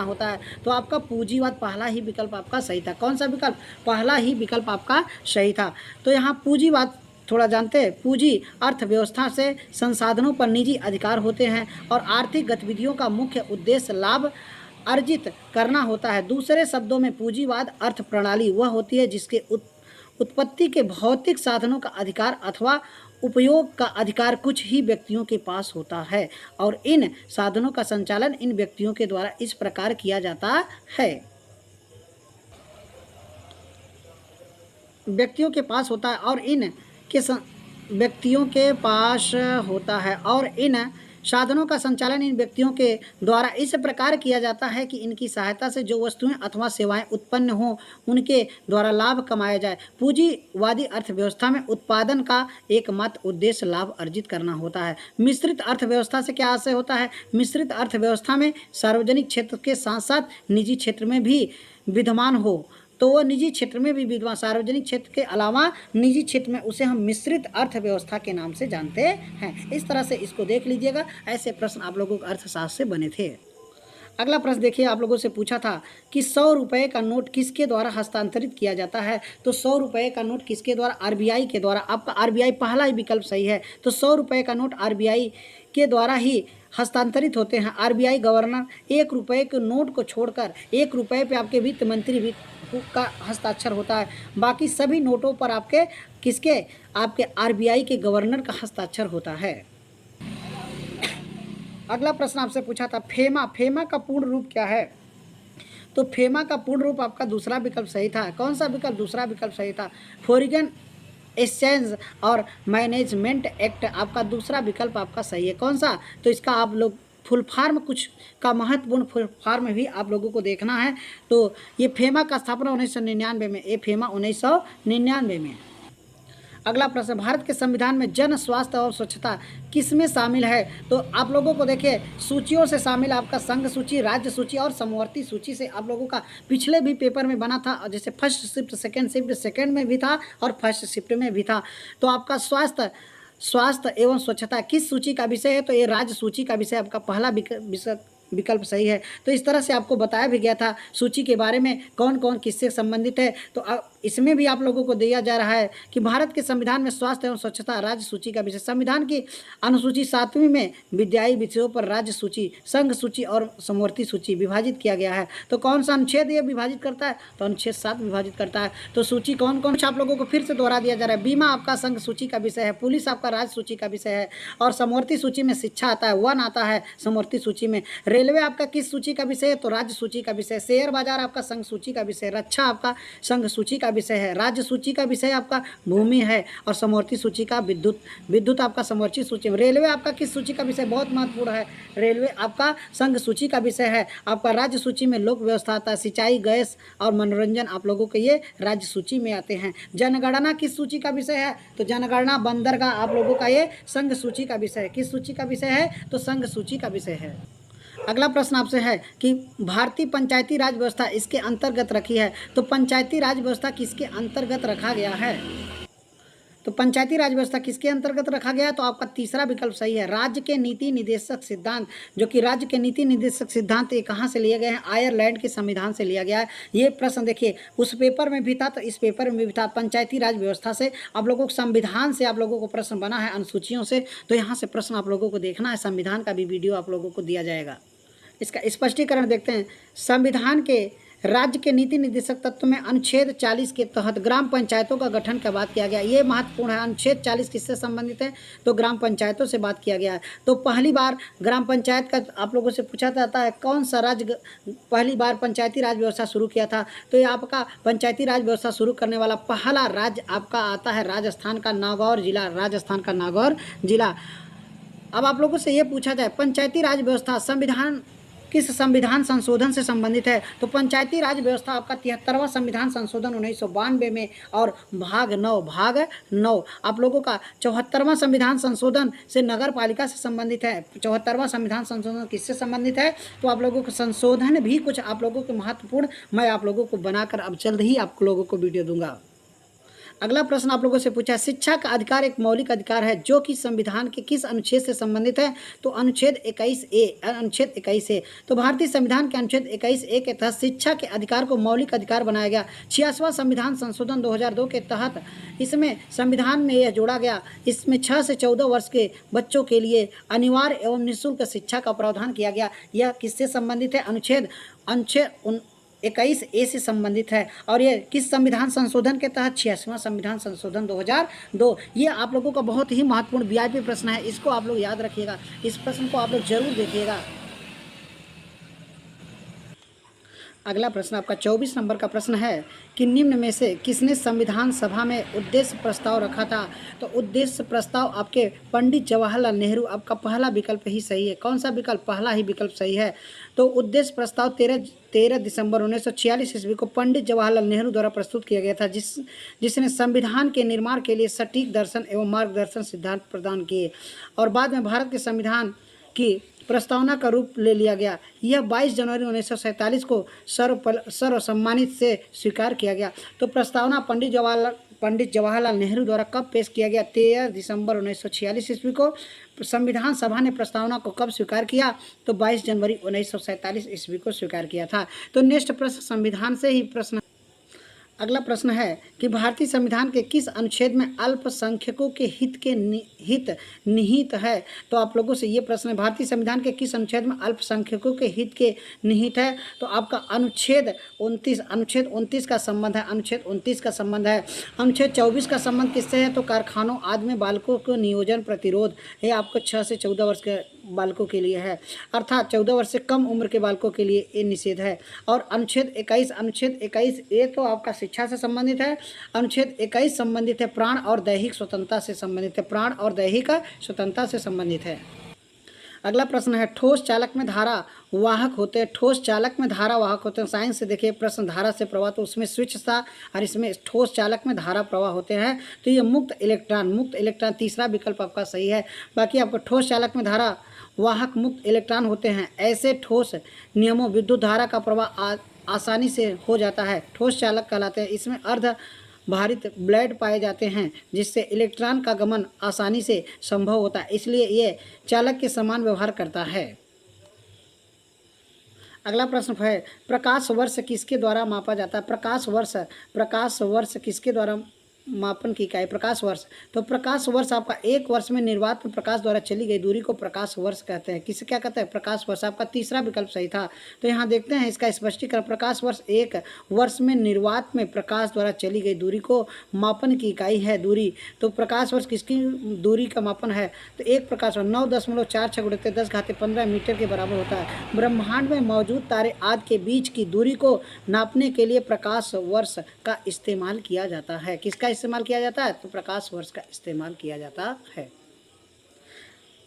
होता है। तो आपका पूंजीवाद पहला ही विकल्प आपका सही था। कौन सा विकल्प? पहला ही विकल्प आपका सही था। तो यहाँ पूंजीवाद थोड़ा जानते हैं। पूंजी अर्थव्यवस्था से संसाधनों पर निजी अधिकार होते हैं और आर्थिक गतिविधियों का मुख्य उद्देश्य लाभ अर्जित करना होता है। दूसरे शब्दों में पूंजीवाद अर्थ प्रणाली वह होती है जिसके उत्पत्ति के भौतिक साधनों का अधिकार अथवा उपयोग का अधिकार कुछ ही व्यक्तियों के पास होता है और इन साधनों का संचालन इन व्यक्तियों के द्वारा इस प्रकार किया जाता है। व्यक्तियों के पास होता है और इन साधनों का संचालन इन व्यक्तियों के द्वारा इस प्रकार किया जाता है कि इनकी सहायता से जो वस्तुएं अथवा सेवाएं उत्पन्न हों उनके द्वारा लाभ कमाया जाए। पूंजीवादी अर्थव्यवस्था में उत्पादन का एकमात्र उद्देश्य लाभ अर्जित करना होता है। मिश्रित अर्थव्यवस्था से क्या आशय होता है? मिश्रित अर्थव्यवस्था में सार्वजनिक क्षेत्र के साथ साथ निजी क्षेत्र में भी विद्यमान हो, तो वो निजी क्षेत्र में भी विद्यमान, सार्वजनिक क्षेत्र के अलावा निजी क्षेत्र में, उसे हम मिश्रित अर्थव्यवस्था के नाम से जानते हैं। इस तरह से इसको देख लीजिएगा। ऐसे प्रश्न आप लोगों को अर्थशास्त्र से बने थे। अगला प्रश्न देखिए, आप लोगों से पूछा था कि 100 रुपये का नोट किसके द्वारा हस्तांतरित किया जाता है? तो 100 रुपये का नोट किसके द्वारा? आरबीआई के द्वारा। आपका आरबीआई पहला ही विकल्प सही है। तो 100 रुपये का नोट आरबीआई के द्वारा ही हस्तांतरित होते हैं। आरबीआई गवर्नर 1 रुपये के नोट को छोड़कर 1 रुपये पे आपके वित्त मंत्री का हस्ताक्षर होता है। बाकी सभी नोटों पर आपके आरबीआई के गवर्नर का हस्ताक्षर होता है। अगला प्रश्न आपसे पूछा था, फेमा का पूर्ण रूप क्या है? तो फेमा का पूर्ण रूप आपका दूसरा विकल्प सही था। कौन सा विकल्प? दूसरा विकल्प सही था। फॉरेन एक्सचेंज और मैनेजमेंट एक्ट आपका दूसरा विकल्प आपका सही है। कौन सा? तो इसका आप लोग फुल फॉर्म कुछ का महत्वपूर्ण फुल फॉर्म भी आप लोगों को देखना है। तो ये फेमा का स्थापना 1999 में, ये फेमा 1999 में। अगला प्रश्न, भारत के संविधान में जन स्वास्थ्य और स्वच्छता किसमें शामिल है? तो आप लोगों को देखिए सूचियों से शामिल आपका संघ सूची, राज्य सूची और समवर्ती सूची से आप लोगों का पिछले भी पेपर में बना था, जैसे फर्स्ट शिफ्ट, सेकेंड में भी था और फर्स्ट शिफ्ट में भी था। तो आपका स्वास्थ्य एवं स्वच्छता किस सूची का विषय है? तो ये राज्य सूची का विषय आपका पहला विकल्प सही है। तो इस तरह से आपको बताया भी गया था सूची के बारे में कौन कौन किससे संबंधित है। तो इसमें भी आप लोगों को दिया जा रहा है कि भारत के संविधान में स्वास्थ्य एवं स्वच्छता राज्य सूची का विषय। संविधान की अनुसूची 7वीं में विद्यायी विषयों पर राज्य सूची, संघ सूची और समवर्ती सूची विभाजित किया गया है। तो कौन सा अनुच्छेद ये विभाजित करता है? तो अनुच्छेद 7 विभाजित करता है। तो सूची कौन कौन सा आप लोगों को फिर से दोहरा दिया जा रहा है। बीमा आपका संघ सूची का विषय है, पुलिस आपका राज्य सूची का विषय है और समवर्ती सूची में शिक्षा आता है, वन आता है समवर्ती सूची में। रेलवे आपका किस सूची का विषय है? तो राज्य सूची का विषय। शेयर बाजार आपका संघ सूची का विषय। रक्षा आपका संघ सूची का विषय है। राज्य सूची का विषय आपका भूमि है और समवर्ती सूची का विद्युत आपका समवर्ती सूची में। रेलवे आपका किस सूची का विषय? बहुत महत्वपूर्ण है, रेलवे आपका संघ सूची का विषय है। आपका राज्य सूची में लोक व्यवस्था आता है, सिंचाई, गैस और मनोरंजन आप लोगों के ये राज्य सूची में आते हैं। जनगणना किस सूची का विषय है? तो जनगणना बंदरगाह आप लोगों का ये संघ सूची का विषय है। किस सूची का विषय है? तो संघ सूची का विषय है। अगला प्रश्न आपसे है कि भारतीय पंचायती राज व्यवस्था इसके अंतर्गत रखी है। तो पंचायती राज व्यवस्था किसके अंतर्गत रखा गया है? तो पंचायती राज व्यवस्था किसके अंतर्गत रखा गया है? तो आपका तीसरा विकल्प सही है, राज्य के नीति निर्देशक सिद्धांत। जो कि राज्य के नीति निर्देशक सिद्धांत ये कहाँ से लिए गए हैं? आयरलैंड के संविधान से लिया गया है। ये प्रश्न देखिए उस पेपर में भी था तो इस पेपर में भी था। पंचायती राज व्यवस्था से आप लोगों को, संविधान से आप लोगों को प्रश्न बना है, अनुसूचियों से। तो यहाँ से प्रश्न आप लोगों को देखना है, संविधान का भी वीडियो आप लोगों को दिया जाएगा। इसका स्पष्टीकरण देखते हैं। संविधान के राज्य के नीति निर्देशक तत्व में अनुच्छेद 40 के तहत ग्राम पंचायतों का गठन का बात किया गया। ये महत्वपूर्ण है। अनुच्छेद 40 किससे संबंधित है? तो ग्राम पंचायतों से बात किया गया है। तो पहली बार ग्राम पंचायत का आप लोगों से पूछा जाता है कौन सा राज्य पहली बार पंचायती राज व्यवस्था शुरू किया था? तो ये आपका पंचायती राज व्यवस्था शुरू करने वाला पहला राज्य आपका आता है राजस्थान का नागौर जिला। राजस्थान का नागौर जिला। अब आप लोगों से ये पूछा जाए पंचायती राज व्यवस्था संविधान किस संविधान संशोधन से संबंधित है? तो पंचायती राज व्यवस्था आपका 73वां संविधान संशोधन 1992 में और भाग 9 आप लोगों का 74वां संविधान संशोधन से नगर पालिका से संबंधित है। 74वां संविधान संशोधन किससे संबंधित है? तो आप लोगों को संशोधन भी कुछ आप लोगों के महत्वपूर्ण मैं आप लोगों को बनाकर अब जल्द ही आप लोगों को वीडियो दूंगा। अगला प्रश्न आप लोगों से पूछा, शिक्षा का अधिकार एक मौलिक अधिकार है जो कि संविधान के किस अनुच्छेद से संबंधित है? तो अनुच्छेद 21A। तो भारतीय संविधान के अनुच्छेद 21A के तहत शिक्षा के अधिकार को मौलिक अधिकार बनाया गया। 86वां संविधान संशोधन 2002 के तहत इसमें संविधान में यह जोड़ा गया। इसमें 6 से 14 वर्ष के बच्चों के लिए अनिवार्य एवं निःशुल्क शिक्षा का प्रावधान किया गया। यह किससे संबंधित है? अनुच्छेद 21A से संबंधित है। और ये किस संविधान संशोधन के तहत? 86वां संविधान संशोधन 2002। ये आप लोगों का बहुत ही महत्वपूर्ण वीआईपी प्रश्न है, इसको आप लोग याद रखिएगा। इस प्रश्न को आप लोग जरूर देखिएगा। अगला प्रश्न आपका 24 नंबर का प्रश्न है कि निम्न में से किसने संविधान सभा में उद्देश्य प्रस्ताव रखा था? तो उद्देश्य प्रस्ताव आपके पंडित जवाहरलाल नेहरू। आपका पहला विकल्प ही सही है। कौन सा विकल्प? पहला ही विकल्प सही है। तो उद्देश्य प्रस्ताव 13 दिसंबर 1946 ईस्वी को पंडित जवाहरलाल नेहरू द्वारा प्रस्तुत किया गया था, जिसने संविधान के निर्माण के लिए सटीक दर्शन एवं मार्गदर्शन सिद्धांत प्रदान किए और बाद में भारत के संविधान की प्रस्तावना का रूप ले लिया गया। यह 22 जनवरी 1947 को सर्वसम्मानित से स्वीकार किया गया। तो प्रस्तावना पंडित जवाहरलाल नेहरू द्वारा कब पेश किया गया? 13 दिसंबर 1946 ईस्वी को। संविधान सभा ने प्रस्तावना को कब स्वीकार किया? तो 22 जनवरी 1947 ईस्वी को स्वीकार किया था। तो नेक्स्ट प्रश्न संविधान से ही प्रश्न। अगला प्रश्न है कि भारतीय संविधान के किस अनुच्छेद में अल्पसंख्यकों के हित निहित है? तो आप लोगों से ये प्रश्न है, भारतीय संविधान के किस अनुच्छेद में अल्पसंख्यकों के हित के निहित है? तो आपका अनुच्छेद 29 का संबंध है। अनुच्छेद 29 का संबंध है। अनुच्छेद 24 का संबंध किससे है? तो कारखानों आदि में बालकों को नियोजन प्रतिरोध। ये आपको 6 से 14 वर्ष के बालकों के लिए है, अर्थात 14 वर्ष से कम उम्र के बालकों के लिए ये निषेध है। और अनुच्छेद 21 ये तो आपका शिक्षा से संबंधित है। अनुच्छेद 21 संबंधित है प्राण और दैहिक स्वतंत्रता से संबंधित है। प्राण और दैहिक स्वतंत्रता से संबंधित है। अगला प्रश्न है ठोस चालक में धारा वाहक होते हैं, ठोस चालक में धारा वाहक होते हैं। साइंस से देखिए प्रश्न धारा से प्रवाह, तो उसमें स्विच था और इसमें ठोस चालक में धारा प्रवाह होते हैं। तो ये मुक्त इलेक्ट्रॉन तीसरा विकल्प आपका सही है। बाकी आपको ठोस चालक में धारा वाहक मुक्त इलेक्ट्रॉन होते हैं। ऐसे ठोस नियमों विद्युत धारा का प्रवाह आसानी से हो जाता है, ठोस चालक कहलाते हैं। इसमें अर्ध भारित ब्लेड पाए जाते हैं जिससे इलेक्ट्रॉन का गमन आसानी से संभव होता है, इसलिए ये चालक के समान व्यवहार करता है। अगला प्रश्न है प्रकाश वर्ष किसके द्वारा मापा जाता है? प्रकाश वर्ष किसके द्वारा मापन की इकाई प्रकाश वर्ष। तो प्रकाश वर्ष आपका एक वर्ष में निर्वात में प्रकाश द्वारा चली गई दूरी को प्रकाश वर्ष कहते हैं। किसे क्या कहते हैं? प्रकाश वर्ष। आपका तीसरा विकल्प सही था। तो यहाँ देखते हैं इसका स्पष्टीकरण। प्रकाश वर्ष एक वर्ष में निर्वात में प्रकाश द्वारा चली गई दूरी को मापन की इकाई है दूरी। तो प्रकाश वर्ष किसकी दूरी का मापन है? तो एक प्रकाश वर्ष 9.46 × 10⁻15 मीटर के बराबर होता है। ब्रह्मांड में मौजूद तारे आदि के बीच की दूरी को नापने के लिए प्रकाश वर्ष का इस्तेमाल किया जाता है। किसका इस्तेमाल किया जाता है? तो प्रकाश वर्ष का इस्तेमाल किया जाता है।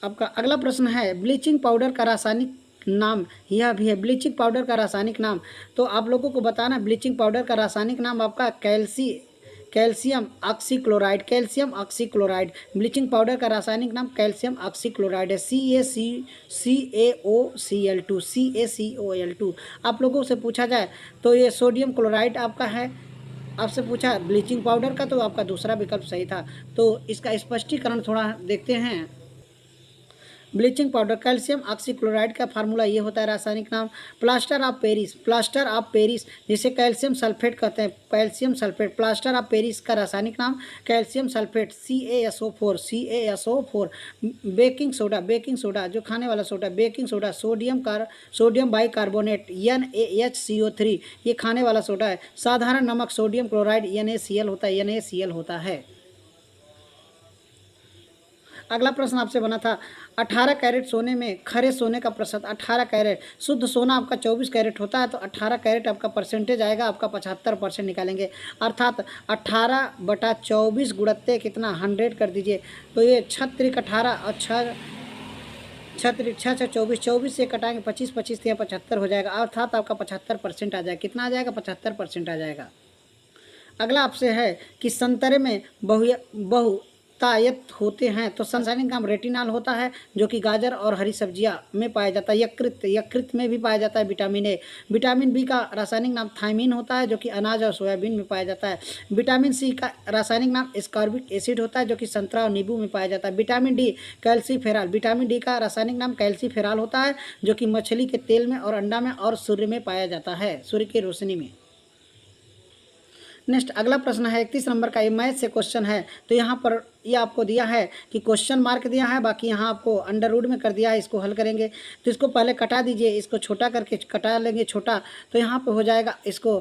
आपका अगला प्रश्न है ब्लीचिंग पाउडर का रासायनिक नाम, यह भी है ब्लीचिंग पाउडर का रासायनिक नाम। तो आप लोगों को बताना ब्लीचिंग पाउडर का रासायनिक नाम आपका कैल्शियम ऑक्सीक्लोराइड। ब्लीचिंग पाउडर का रासायनिक नाम कैल्शियम ऑक्सीक्लोराइड है, CaCO2। आप लोगों से पूछा जाए तो ये सोडियम क्लोराइड आपका है। आपसे पूछा ब्लीचिंग पाउडर का, तो आपका दूसरा विकल्प सही था। तो इसका स्पष्टीकरण थोड़ा देखते हैं। ब्लीचिंग पाउडर कैल्शियम ऑक्सीक्लोराइड का फार्मूला ये होता है रासायनिक नाम प्लास्टर ऑफ पेरिस जिसे कैल्शियम सल्फेट कहते हैं। प्लास्टर ऑफ पेरिस का रासायनिक नाम calcium sulphate CaSO4। Baking soda जो खाने वाला soda, baking soda sodium bicarbonate NaHCO3 ये खाने वाला सोडा है। साधारण नमक सोडियम क्लोराइड NaCl होता है। अगला प्रश्न आपसे बना था 18 कैरेट सोने में खरे सोने का प्रतिशत। 18 कैरेट शुद्ध सोना आपका 24 कैरेट होता है, तो 18 कैरेट आपका परसेंटेज आएगा, आपका 75% निकालेंगे। अर्थात 18/24 गुणत्ते कितना 100 कर दीजिए। तो ये 6×18 और 24 से कटाएंगे 25 से 75 हो जाएगा। अर्थात आपका 75% आ जाएगा। कितना आ जाएगा? 75% आ जाएगा। अगला आपसे है कि संतरे में बहुतायत होते हैं, तो रासायनिक नाम रेटिनॉल होता है जो कि गाजर और हरी सब्जियां में पाया जाता है। यकृत में भी पाया जाता है। विटामिन बी का रासायनिक नाम थायमीन होता है जो कि अनाज और सोयाबीन में पाया जाता है। विटामिन सी का रासायनिक नाम एस्कॉर्बिक एसिड होता है जो कि संतरा और नींबू में पाया जाता है। विटामिन डी का रासायनिक नाम कैल्सीफेरॉल होता है जो कि मछली के तेल में और अंडा में और सूर्य में पाया जाता है, सूर्य की रोशनी में। नेक्स्ट अगला प्रश्न है 31 नंबर का, ये मैथ से क्वेश्चन है। तो यहाँ पर ये आपको दिया है कि क्वेश्चन मार्क दिया है, बाकी यहाँ आपको अंडर रूट में कर दिया है। इसको हल करेंगे तो इसको पहले कटा दीजिए, इसको छोटा करके कटा लेंगे छोटा, तो यहाँ पे हो जाएगा। इसको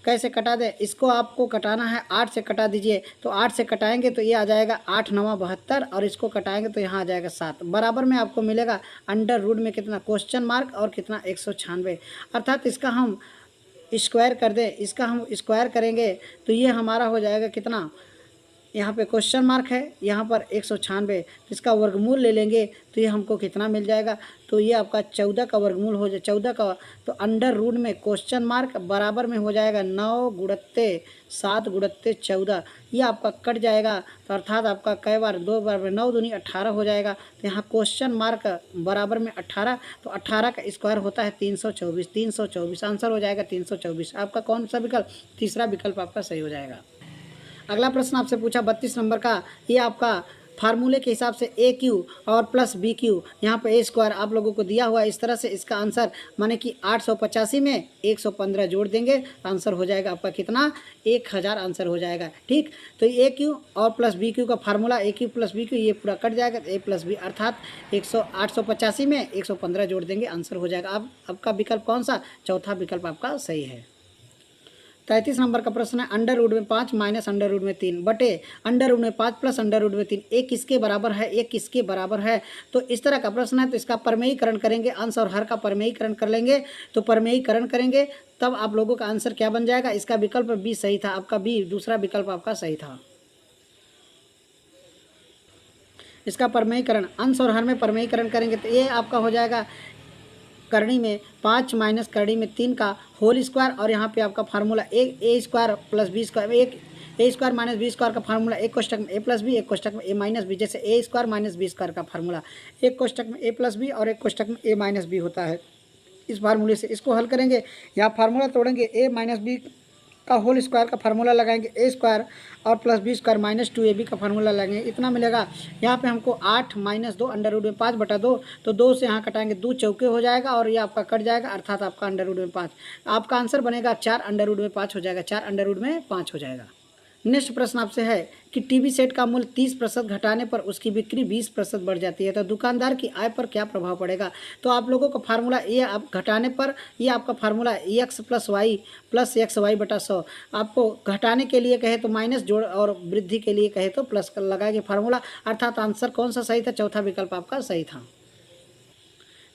कैसे कटा दें? इसको आपको कटाना है 8 से कटा दीजिए। तो 8 से कटाएंगे तो ये आ जाएगा 8 9 72 और इसको कटाएंगे तो यहाँ आ जाएगा 7। बराबर में आपको मिलेगा अंडर रूट में कितना क्वेश्चन मार्क और कितना 196। अर्थात इसका हम स्क्वायर कर दें, इसका हम स्क्वायर करेंगे तो ये हमारा हो जाएगा कितना, यहाँ पे क्वेश्चन मार्क है, यहाँ पर 196, तो इसका वर्गमूल ले लेंगे तो ये हमको कितना मिल जाएगा? तो ये आपका 14 का वर्गमूल हो जाए 14 का, तो अंडर रूट में क्वेश्चन मार्क बराबर में हो जाएगा 9 × 7 × 14। ये आपका कट जाएगा, तो अर्थात आपका कई बार 2 बार 9 दूनी 18 हो जाएगा। तो यहाँ क्वेश्चन मार्क बराबर में 18, तो 18 का स्क्वायर होता है 324। आंसर हो जाएगा 324। आपका कौन सा विकल्प? तीसरा विकल्प आपका सही हो जाएगा। अगला प्रश्न आपसे पूछा 32 नंबर का, ये आपका फार्मूले के हिसाब से AQ और प्लस BQ, यहाँ पे A स्क्वायर आप लोगों को दिया हुआ है। इस तरह से इसका आंसर माने कि 885 में 115 जोड़ देंगे, आंसर हो जाएगा आपका कितना? 1000 आंसर हो जाएगा। ठीक, तो AQ और प्लस BQ का फार्मूला AQ प्लस BQ ये पूरा कट जाएगा, A प्लस B अर्थात 885 में 115 जोड़ देंगे, आंसर हो जाएगा। अब आपका विकल्प कौन सा? चौथा विकल्प आपका सही है। 33 नंबर का प्रश्न है अंडर रूट में 5 माइनस अंडर रूट में 3 बटे अंडर रूट में 5 प्लस अंडर रूट में 3 एक किसके बराबर है? एक किसके बराबर है? तो इस तरह का प्रश्न है, तो इसका परमेयीकरण करेंगे, अंश और हर का परमेयीकरण कर लेंगे। तो परमेयीकरण करेंगे तब आप लोगों का आंसर क्या बन जाएगा? इसका विकल्प बी सही था, आपका बी दूसरा विकल्प आपका सही था। इसका परमेयीकरण, अंश और हर में परमेयीकरण करेंगे तो ये आपका हो जाएगा करणी में 5 माइनस करणी में 3 का होल स्क्वायर, और यहाँ पे आपका फार्मूला ए स्क्वायर प्लस बी स्क्वायर, एक ए स्क्वायर माइनस बी स्क्वायर का फार्मूला एक कोष्टक में ए प्लस बी, एक कोष्टक में ए माइनस बी, जैसे ए स्क्वायर माइनस बी स्क्वायर का फार्मूला एक कोष्टक में ए प्लस बी और एक कोष्टक में ए माइनस बी होता है। इस फार्मूले से इसको हल करेंगे, यहाँ फार्मूला तोड़ेंगे, ए माइनस बी का होल स्क्वायर का फार्मूला लगाएंगे ए स्क्वायर और plus B square minus 2ab का फार्मूला लगाएंगे, इतना मिलेगा। यहाँ पे हमको 8 माइनस 2 अंडर रूट में 5/2, तो 2 से यहाँ कटाएंगे 2 चौके हो जाएगा और ये आपका कट जाएगा, अर्थात आपका अंडर रूट में 5। आपका आंसर बनेगा 4 अंडर रूट में 5 हो जाएगा, 4 अंडर रूट में 5 हो जाएगा। नेक्स्ट प्रश्न आपसे है कि टीवी सेट का मूल्य 30% घटाने पर उसकी बिक्री 20% बढ़ जाती है, तो दुकानदार की आय पर क्या प्रभाव पड़ेगा। तो आप लोगों का फार्मूला ये आप घटाने पर, ये आपका formula x plus Y plus XY/100, आपको घटाने के लिए कहे तो माइनस जोड़ और वृद्धि के लिए कहे तो प्लस लगाएंगे फार्मूला, अर्थात आंसर कौन सा सही था, चौथा विकल्प आपका सही था।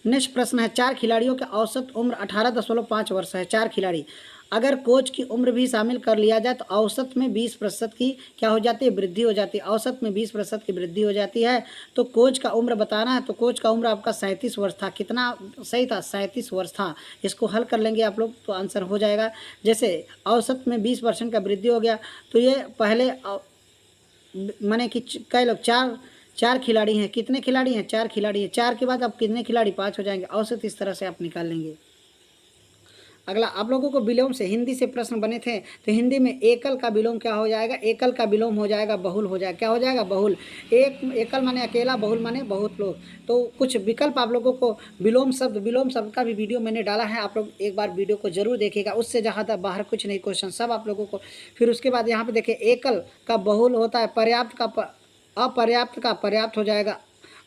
नेक्स्ट प्रश्न है 4 खिलाड़ियों की औसत उम्र 18.5 वर्ष है। 4 खिलाड़ी, अगर कोच की उम्र भी शामिल कर लिया जाए तो औसत में 20% की क्या हो जाती है, वृद्धि हो जाती है। औसत में 20% की वृद्धि हो जाती है। तो कोच का उम्र बताना है, तो कोच का उम्र आपका 37 वर्ष था। कितना सही था, 37 वर्ष था। इसको हल कर लेंगे आप लोग तो आंसर हो जाएगा। जैसे औसत में 20% का वृद्धि हो गया, तो ये पहले माने कि कई लोग चार खिलाड़ी हैं, कितने खिलाड़ी हैं, 4 खिलाड़ी हैं। 4 के बाद अब कितने खिलाड़ी, 5 हो जाएंगे। औसत इस तरह से आप निकाल लेंगे। अगला आप लोगों को विलोम से हिंदी से प्रश्न बने थे, तो हिंदी में एकल का विलोम क्या हो जाएगा, एकल का विलोम हो जाएगा बहुल हो जाएगा। क्या हो जाएगा, बहुल। एकल माने अकेला, बहुल माने बहुत लोग। तो कुछ विकल्प आप लोगों को विलोम शब्द का भी वीडियो मैंने डाला है, आप लोग एक बार वीडियो को जरूर देखिएगा। उससे ज़्यादा बाहर कुछ नहीं, क्वेश्चन सब आप लोगों को। फिर उसके बाद यहाँ पे देखिए एकल का बहुल होता है, पर्याप्त का अपर्याप्त का पर्याप्त हो जाएगा,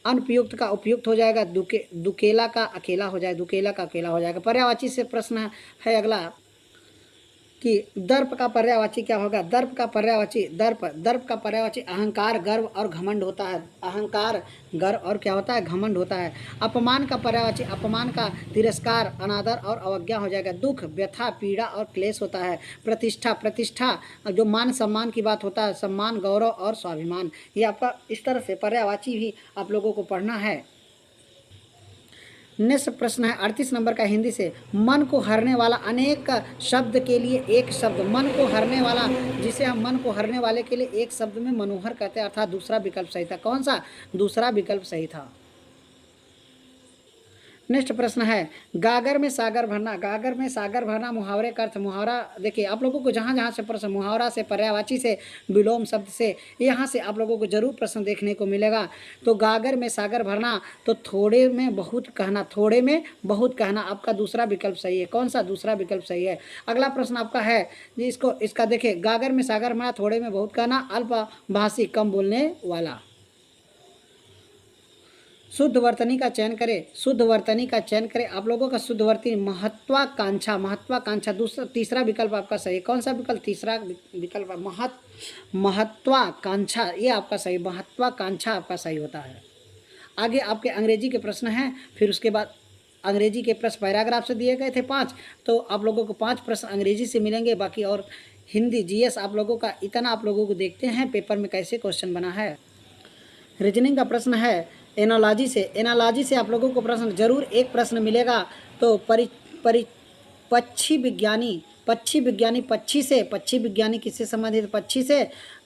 अनुपयुक्त का उपयुक्त हो जाएगा, दुकेला का अकेला हो जाएगा, दुकेला का अकेला हो जाएगा। पर्यायवाची से प्रश्न है अगला कि दर्प का पर्यायवाची क्या होगा। दर्प का पर्यायवाची दर्प का पर्यायवाची अहंकार, गर्व और घमंड होता है। अहंकार, गर्व और क्या होता है, घमंड होता है। अपमान का पर्यायवाची अपमान का तिरस्कार, अनादर और अवज्ञा हो जाएगा। दुख, व्यथा, पीड़ा और क्लेश होता है। प्रतिष्ठा जो मान सम्मान की बात होता है, सम्मान, गौरव और स्वाभिमान। ये आपका इस तरह से पर्यायवाची भी आप लोगों को पढ़ना है। नेक्स्ट प्रश्न है 38 नंबर का हिंदी से, मन को हरने वाला अनेक शब्द के लिए एक शब्द। मन को हरने वाला, जिसे हम मन को हरने वाले के लिए एक शब्द में मनोहर कहते हैं, अर्थात दूसरा विकल्प सही था। कौन सा, दूसरा विकल्प सही था। नेक्स्ट प्रश्न है गागर में सागर भरना। गागर में सागर भरना मुहावरे का अर्थ। मुहावरा देखिए आप लोगों को जहाँ जहाँ से प्रश्न मुहावरा से, पर्यायवाची से, विलोम शब्द से, यहाँ से आप लोगों को जरूर प्रश्न देखने को मिलेगा। तो गागर में सागर भरना, तो थोड़े में बहुत कहना, थोड़े में बहुत कहना आपका दूसरा विकल्प सही है। कौन सा, दूसरा विकल्प सही है। अगला प्रश्न आपका है इसका देखिए, गागर में सागर भरना, थोड़े में बहुत कहना, अल्पभाषी, कम बोलने वाला। शुद्ध वर्तनी का चयन करें, शुद्ध वर्तनी का चयन करें। आप लोगों का शुद्ध वर्तनी महत्वाकांक्षा दूसरा, तीसरा विकल्प आपका सही है। कौन सा विकल्प, तीसरा विकल्प महत्वाकांक्षा, ये आपका सही, महत्वाकांक्षा आपका सही होता है। आगे आपके अंग्रेजी के प्रश्न हैं, फिर उसके बाद अंग्रेजी के प्रश्न पैराग्राफ से दिए गए थे 5, तो आप लोगों को 5 प्रश्न अंग्रेजी से मिलेंगे। बाकी और हिंदी जीएस आप लोगों का इतना आप लोगों को देखते हैं पेपर में कैसे क्वेश्चन बना है। रीजनिंग का प्रश्न है एनालॉजी से आप लोगों को प्रश्न जरूर एक प्रश्न मिलेगा। तो पक्षी विज्ञानी किससे संबंधित, पक्षी से।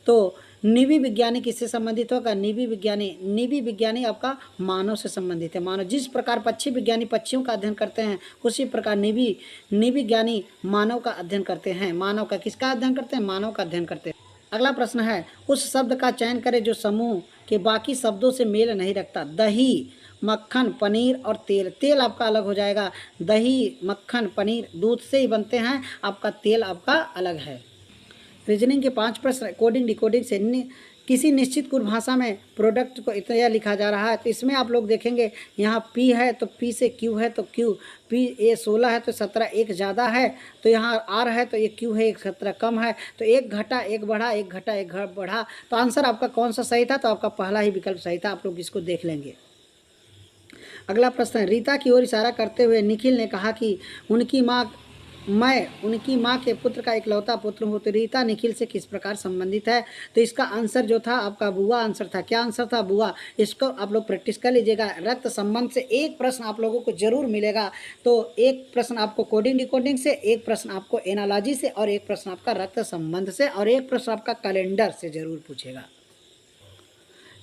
तो निबी विज्ञानी किससे संबंधित होगा, निबी विज्ञानी आपका मानव से संबंधित है। मानव, जिस प्रकार पक्षी विज्ञानी पक्षियों का अध्ययन करते हैं, उसी प्रकार निबी विज्ञानी मानव का अध्ययन करते हैं। मानव का किसका अध्ययन करते हैं, मानव का अध्ययन करते हैं। अगला प्रश्न है उस शब्द का चयन करें जो समूह के बाकी शब्दों से मेल नहीं रखता। दही, मक्खन, पनीर और तेल। तेल आपका अलग हो जाएगा। दही, मक्खन, पनीर दूध से ही बनते हैं, आपका तेल आपका अलग है। रीजनिंग के 5 प्रश्न कोडिंग डिकोडिंग से किसी निश्चित कुल भाषा में प्रोडक्ट को इतना लिखा जा रहा है। तो इसमें आप लोग देखेंगे यहाँ P है तो P से Q है, तो Q P ये 16 है तो 17 एक ज़्यादा है, तो यहाँ R है तो ये Q है, एक 17 कम है। तो एक घटा एक बढ़ा, एक घटा एक बढ़ा। तो आंसर आपका कौन सा सही था, तो आपका पहला ही विकल्प सही था। आप लोग इसको देख लेंगे। अगला प्रश्न है रीता की ओर इशारा करते हुए निखिल ने कहा कि उनकी माँ मैं उनकी माँ के पुत्र का इकलौता पुत्र हूँ। तो रीता निखिल से किस प्रकार संबंधित है? तो इसका आंसर जो था आपका बुआ आंसर था। क्या आंसर था? बुआ। इसको आप लोग प्रैक्टिस कर लीजिएगा। रक्त संबंध से एक प्रश्न आप लोगों को जरूर मिलेगा। तो एक प्रश्न आपको कोडिंग डिकोडिंग से, एक प्रश्न आपको एनालॉजी से, और एक प्रश्न आपका रक्त संबंध से, और एक प्रश्न आपका कैलेंडर से जरूर पूछेगा।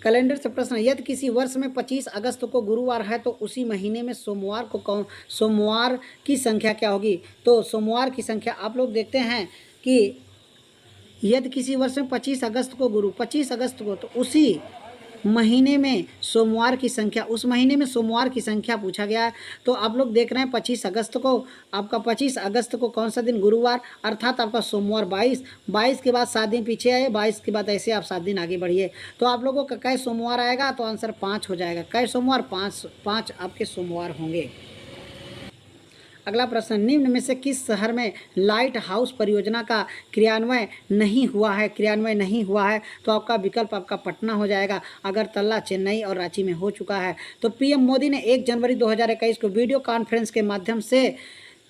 कैलेंडर से प्रश्न, यदि किसी वर्ष में 25 अगस्त को गुरुवार है तो उसी महीने में सोमवार की संख्या क्या होगी? तो सोमवार की संख्या आप लोग देखते हैं कि यदि किसी वर्ष में 25 अगस्त को 25 अगस्त को, तो उसी महीने में सोमवार की संख्या, उस महीने में सोमवार की संख्या पूछा गया है। तो आप लोग देख रहे हैं 25 अगस्त को, आपका 25 अगस्त को कौन सा दिन? गुरुवार, अर्थात आपका सोमवार 22 के बाद 7 दिन पीछे आए, 22 के बाद ऐसे आप 7 दिन आगे बढ़िए। तो आप लोगों का कै सोमवार आएगा? तो आंसर 5 हो जाएगा। कै सोमवार? 5 आपके सोमवार होंगे। अगला प्रश्न, निम्न में से किस शहर में लाइट हाउस परियोजना का क्रियान्वयन नहीं हुआ है? तो आपका विकल्प आपका पटना हो जाएगा। अगरतला, चेन्नई और रांची में हो चुका है। तो पीएम मोदी ने 1 जनवरी 2021 को वीडियो कॉन्फ्रेंस के माध्यम से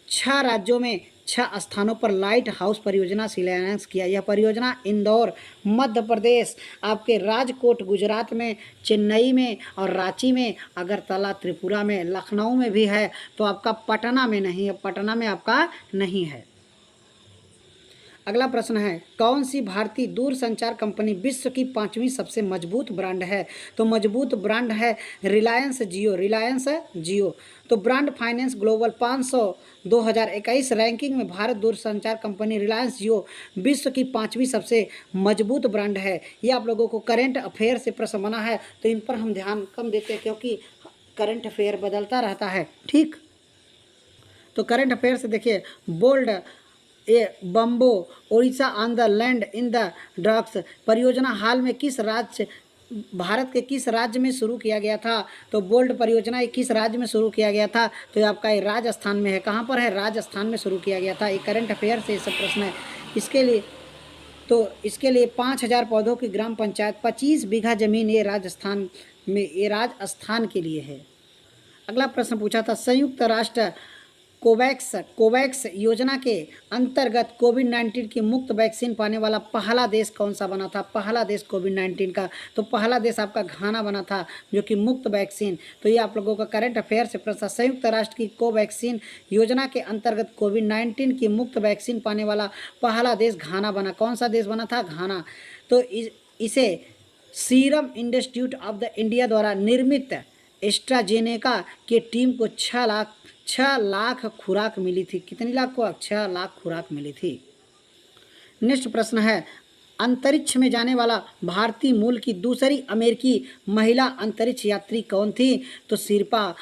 6 राज्यों में 6 स्थानों पर लाइट हाउस परियोजना शिलान्यास किया। यह परियोजना इंदौर मध्य प्रदेश, आपके राजकोट गुजरात में, चेन्नई में और रांची में, अगरतला त्रिपुरा में, लखनऊ में भी है। तो आपका पटना में नहीं है, पटना में आपका नहीं है। अगला प्रश्न है, कौन सी भारतीय दूरसंचार कंपनी विश्व की 5वीं सबसे मजबूत ब्रांड है? तो मजबूत ब्रांड है रिलायंस जियो। तो ब्रांड फाइनेंस ग्लोबल 500 2021 रैंकिंग में भारत दूरसंचार कंपनी रिलायंस जियो विश्व की 5वीं सबसे मजबूत ब्रांड है। ये आप लोगों को करंट अफेयर से प्रश्न बना है, तो इन पर हम ध्यान कम देते हैं क्योंकि करंट अफेयर बदलता रहता है। ठीक, तो करंट अफेयर से देखिए, bold a bamboo Odisha on the land in the drugs परियोजना हाल में भारत के किस राज्य में शुरू किया गया था? तो बोल्ड परियोजना किस राज्य में शुरू किया गया था? तो ये आपका राजस्थान में है। कहाँ पर है? राजस्थान में शुरू किया गया था। ये करंट अफेयर से सब प्रश्न है। इसके लिए 5000 पौधों की ग्राम पंचायत, 25 बीघा जमीन, ये राजस्थान के लिए है। अगला प्रश्न पूछा था, संयुक्त राष्ट्र कोवैक्स योजना के अंतर्गत कोविड-19 की मुफ्त वैक्सीन पाने वाला पहला देश कौन सा बना था? पहला देश कोविड-19 का, तो पहला देश आपका घाना बना था, जो कि मुफ्त वैक्सीन। तो ये आप लोगों का करंट अफेयर से प्रश्न, संयुक्त राष्ट्र की कोवैक्सीन योजना के अंतर्गत कोविड-19 की मुफ्त वैक्सीन पाने वाला पहला देश घाना बना। कौन सा देश बना था? घाना। तो इसे serum institute of the India द्वारा निर्मित एस्ट्राजेनेका के टीम को 6 लाख खुराक मिली थी। कितनी लाख को? 6 लाख खुराक मिली थी। नेक्स्ट प्रश्न है, अंतरिक्ष में जाने वाला भारतीय मूल की दूसरी अमेरिकी महिला अंतरिक्ष यात्री कौन थी? तो शीर्षा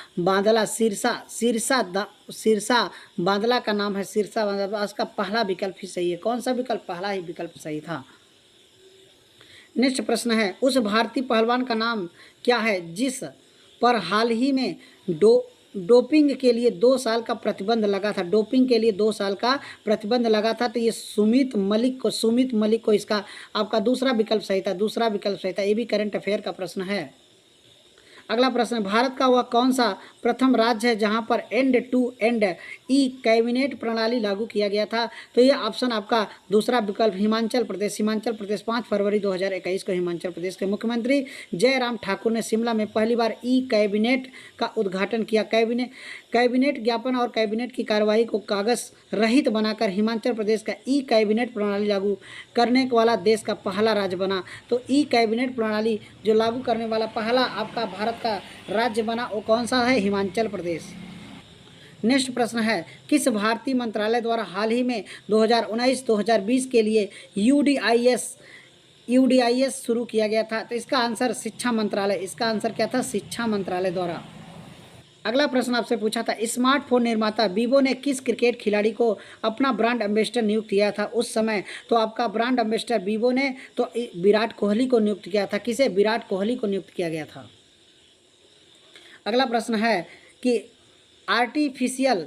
बांदला का नाम है, शीर्षा बांदला। उसका पहला विकल्प ही सही है। कौन सा विकल्प? पहला ही विकल्प सही था। नेक्स्ट प्रश्न है, उस भारतीय पहलवान का नाम क्या है जिस पर हाल ही में डोपिंग के लिए 2 साल का प्रतिबंध लगा था? डोपिंग के लिए 2 साल का प्रतिबंध लगा था। तो ये सुमित मलिक को इसका आपका दूसरा विकल्प सही था। ये भी करंट अफेयर का प्रश्न है। अगला प्रश्न, भारत का वह कौन सा प्रथम राज्य है जहां पर end to end e cabinet प्रणाली लागू किया गया था? तो ये ऑप्शन आपका दूसरा विकल्प हिमाचल प्रदेश। 5 फरवरी 2021 को हिमाचल प्रदेश के मुख्यमंत्री जयराम ठाकुर ने शिमला में पहली बार ई कैबिनेट का उद्घाटन किया। कैबिनेट ज्ञापन और कैबिनेट की कार्यवाही को कागज रहित बनाकर हिमाचल प्रदेश का ई कैबिनेट प्रणाली लागू करने वाला देश का पहला राज्य बना। तो ई कैबिनेट प्रणाली जो लागू करने वाला पहला आपका भारत का राज्य बना, वो कौन सा है? हिमाचल प्रदेश। नेक्स्ट प्रश्न है, किस भारतीय मंत्रालय द्वारा हाल ही में 2019-2020 के लिए यूडीआईएस शुरू किया गया था? तो इसका आंसर शिक्षा मंत्रालय। इसका आंसर क्या था? शिक्षा मंत्रालय द्वारा। अगला प्रश्न आपसे पूछा था, स्मार्टफोन निर्माता वीवो ने किस क्रिकेट खिलाड़ी को अपना ब्रांड एम्बेसडर नियुक्त किया था उस समय? तो आपका ब्रांड एम्बेसडर वीवो ने तो विराट कोहली को नियुक्त किया था। किसे? विराट कोहली को नियुक्त किया गया था। अगला प्रश्न है कि आर्टिफिशियल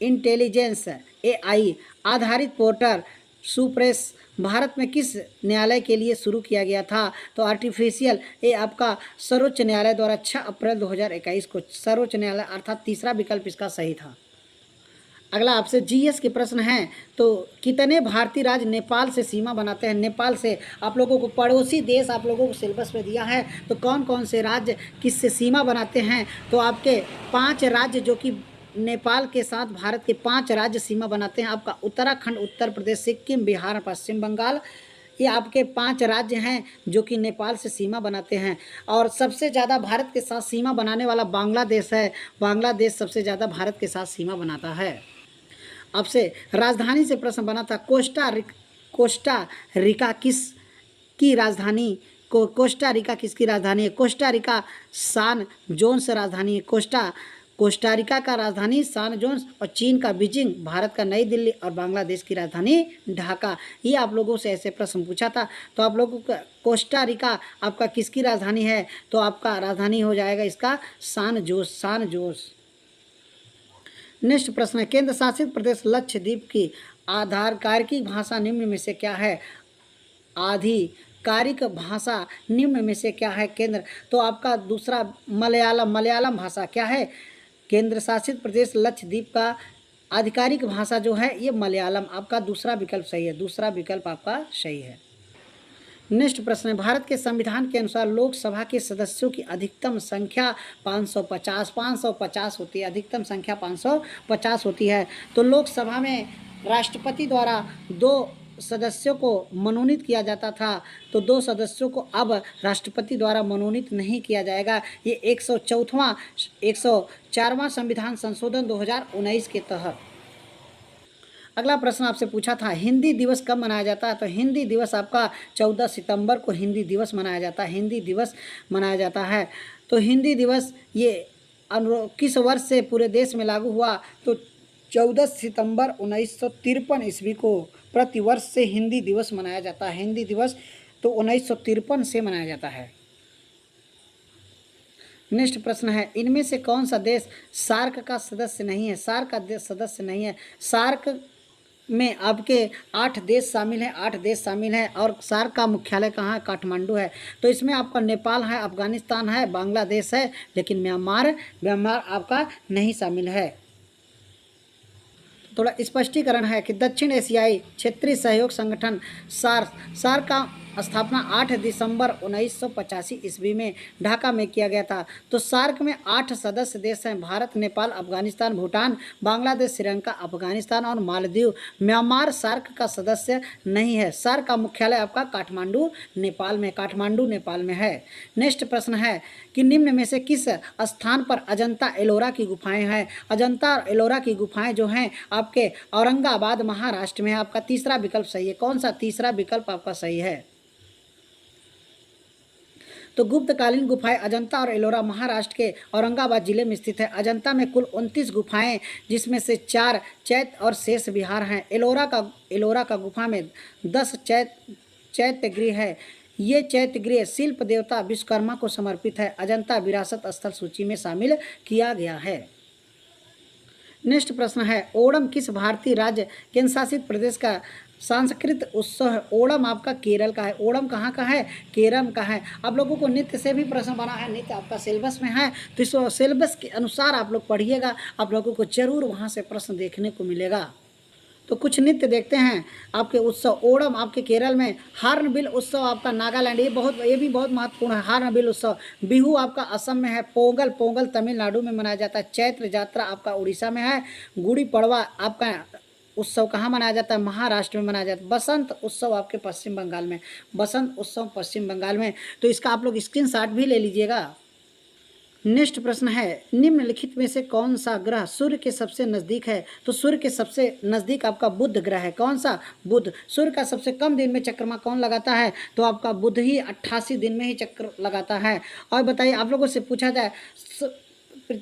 इंटेलिजेंस एआई आधारित पोर्टल सुप्रेस भारत में किस न्यायालय के लिए शुरू किया गया था? तो आर्टिफिशियल ये आपका सर्वोच्च न्यायालय द्वारा 6 अप्रैल 2021 को, सर्वोच्च न्यायालय अर्थात तीसरा विकल्प इसका सही था। अगला आपसे जीएस के प्रश्न हैं। तो कितने भारतीय राज्य नेपाल से सीमा बनाते हैं? नेपाल से आप लोगों को पड़ोसी देश आप लोगों को सिलेबस में दिया है, तो कौन कौन से राज्य किससे सीमा बनाते हैं? तो आपके 5 राज्य जो कि नेपाल के साथ भारत के 5 राज्य सीमा बनाते हैं। आपका उत्तराखंड, उत्तर प्रदेश, सिक्किम, बिहार, पश्चिम बंगाल, ये आपके 5 राज्य हैं जो कि नेपाल से सीमा बनाते हैं। और सबसे ज़्यादा भारत के साथ सीमा बनाने वाला बांग्लादेश है। बांग्लादेश सबसे ज़्यादा भारत के साथ सीमा बनाता है। आपसे राजधानी से प्रश्न बना था। कोस्टा रिका किस की राजधानी कोस्टा रिका किसकी राजधानी है? कोस्टा रिका सान जोन्स राजधानी है। कोस्टा रिका का राजधानी सान जोन्स और चीन का बीजिंग, भारत का नई दिल्ली और बांग्लादेश की राजधानी ढाका। ये आप लोगों से ऐसे प्रश्न पूछा था। तो आप लोगों का कोस्टा रिका आपका किसकी राजधानी है? तो आपका राजधानी हो जाएगा इसका सान जोस। नेक्स्ट प्रश्न है, केंद्र शासित प्रदेश लक्षद्वीप की आधिकारिक भाषा निम्न में से क्या है? आधिकारिक भाषा निम्न में से क्या है? केंद्र, तो आपका दूसरा मलयालम भाषा क्या है? केंद्र शासित प्रदेश लक्षद्वीप का आधिकारिक भाषा जो है ये मलयालम। आपका दूसरा विकल्प सही है, दूसरा विकल्प आपका सही है। नेक्स्ट प्रश्न है, भारत के संविधान के अनुसार लोकसभा के सदस्यों की अधिकतम संख्या 550 होती है। अधिकतम संख्या 550 होती है। तो लोकसभा में राष्ट्रपति द्वारा 2 सदस्यों को मनोनीत किया जाता था, तो 2 सदस्यों को अब राष्ट्रपति द्वारा मनोनीत नहीं किया जाएगा। ये 104वां संविधान संशोधन 2019 के तहत। अगला प्रश्न आपसे पूछा था, हिंदी दिवस कब मनाया जाता है? तो हिंदी दिवस आपका 14 सितंबर को हिंदी दिवस मनाया जाता है। हिंदी दिवस मनाया जाता है। तो हिंदी दिवस ये किस वर्ष से पूरे देश में लागू हुआ? तो 14 सितंबर 1953 ईस्वी को प्रतिवर्ष से हिंदी दिवस मनाया जाता है। हिंदी दिवस तो 1953 से मनाया जाता है। नेक्स्ट प्रश्न है, इनमें से कौन सा देश सार्क का सदस्य नहीं है? सार्क का देश सदस्य नहीं है। सार्क में आपके 8 देश शामिल हैं, 8 देश शामिल हैं। और सार्क का मुख्यालय कहाँ है? काठमांडू है। तो इसमें आपका नेपाल है, अफगानिस्तान है, बांग्लादेश है, लेकिन म्यांमार आपका नहीं शामिल है। थोड़ा स्पष्टीकरण है कि दक्षिण एशियाई क्षेत्रीय सहयोग संगठन सार्क का स्थापना 8 दिसंबर 1985 ईस्वी में ढाका में किया गया था। तो सार्क में 8 सदस्य देश हैं, भारत, नेपाल, अफगानिस्तान, भूटान, बांग्लादेश, श्रीलंका, अफगानिस्तान और मालदीव। म्यांमार सार्क का सदस्य नहीं है। सार्क का मुख्यालय आपका काठमांडू नेपाल में है। नेक्स्ट प्रश्न है कि निम्न में से किस स्थान पर अजंता एलोरा की गुफाएं हैं? अजंता और एलोरा की गुफाएं जो हैं आपके औरंगाबाद महाराष्ट्र में है। आपका तीसरा विकल्प सही है। कौन सा तीसरा विकल्प आपका सही है? तो गुप्तकालीन गुफाएं अजंता और एलोरा महाराष्ट्र के औरंगाबाद जिले में स्थित है। अजंता में कुल 29 गुफाएं, जिसमें से 4 चैत्य और शेष विहार हैं। एलोरा का गुफा में 10 चैत्य गृह है। ये चैत्य गृह शिल्प देवता विश्वकर्मा को समर्पित है। अजंता विरासत स्थल सूची में शामिल किया गया है। नेक्स्ट प्रश्न है, ओणम किस भारतीय राज्य केंद्र शासित प्रदेश का सांस्कृतिक उत्सव है? ओणम आपका केरल का है। ओणम कहाँ का है? केरल का है। आप लोगों को नृत्य से भी प्रश्न बना है, नृत्य आपका सिलेबस में है, तो इस सिलेबस के अनुसार आप लोग पढ़िएगा, आप लोगों को जरूर वहाँ से प्रश्न देखने को मिलेगा। तो कुछ नृत्य देखते हैं आपके उत्सव। ओणम आपके केरल में, हार्नबिल उत्सव आपका नागालैंड, ये भी बहुत महत्वपूर्ण है। हार्नबिल उत्सव। बिहू आपका असम में है। पोंगल तमिलनाडु में मनाया जाता है। चैत्र यात्रा आपका उड़ीसा में है। गुड़ी पड़वा आपका उत्सव कहाँ मनाया जाता है? महाराष्ट्र में मनाया जाता है। बसंत उत्सव आपके पश्चिम बंगाल में। बसंत उत्सव पश्चिम बंगाल में। तो इसका आप लोग स्क्रीनशॉट भी ले लीजिएगा। नेक्स्ट प्रश्न है, निम्नलिखित में से कौन सा ग्रह सूर्य के सबसे नज़दीक है? तो सूर्य के सबसे नज़दीक आपका बुध ग्रह है। कौन सा? बुध। सूर्य का सबसे कम दिन में चंद्रमा कौन लगाता है? तो आपका बुध ही 88 दिन में ही चक्र लगाता है। और बताइए, आप लोगों से पूछा जाए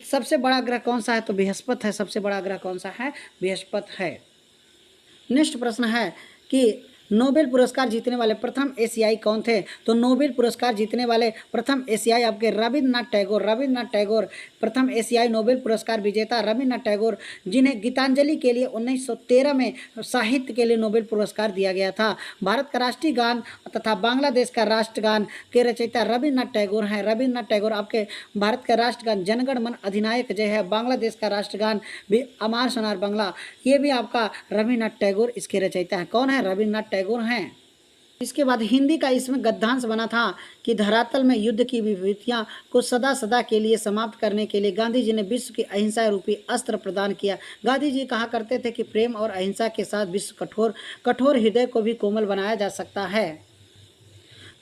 सबसे बड़ा ग्रह कौन सा है? तो बृहस्पति है। सबसे बड़ा ग्रह कौन सा है? बृहस्पति है। नेक्स्ट प्रश्न है कि नोबेल पुरस्कार जीतने वाले प्रथम एशियाई कौन थे? तो नोबेल पुरस्कार जीतने वाले प्रथम एशियाई आपके रविन्द्रनाथ टैगोर प्रथम एशियाई नोबेल पुरस्कार विजेता रविन्द्रनाथ टैगोर, जिन्हें गीतांजलि के लिए 1913 में साहित्य के लिए नोबेल पुरस्कार दिया गया था। भारत का राष्ट्रीय गान तथा बांग्लादेश का राष्ट्रगान के रचयिता रविन्द्रनाथ टैगोर हैं। रविन्द्रनाथ टैगोर आपके भारत का राष्ट्रगान जनगण मन अधिनायक जय है, बांग्लादेश का राष्ट्रगान भी अमार सोनार बांग्ला, ये भी आपका रविन्द्रनाथ टैगोर इसके रचयिता हैं। कौन है? रविन्द्रनाथ टैगोर हैं। इसके बाद हिंदी का इसमें गद्यांश बना था कि धरातल में युद्ध की विभूतियां को सदा सदा के लिए समाप्त करने के लिए गांधी जी ने विश्व की अहिंसा रूपी अस्त्र प्रदान किया। गांधी जी कहा करते थे कि प्रेम और अहिंसा के साथ विश्व कठोर हृदय को भी कोमल बनाया जा सकता है।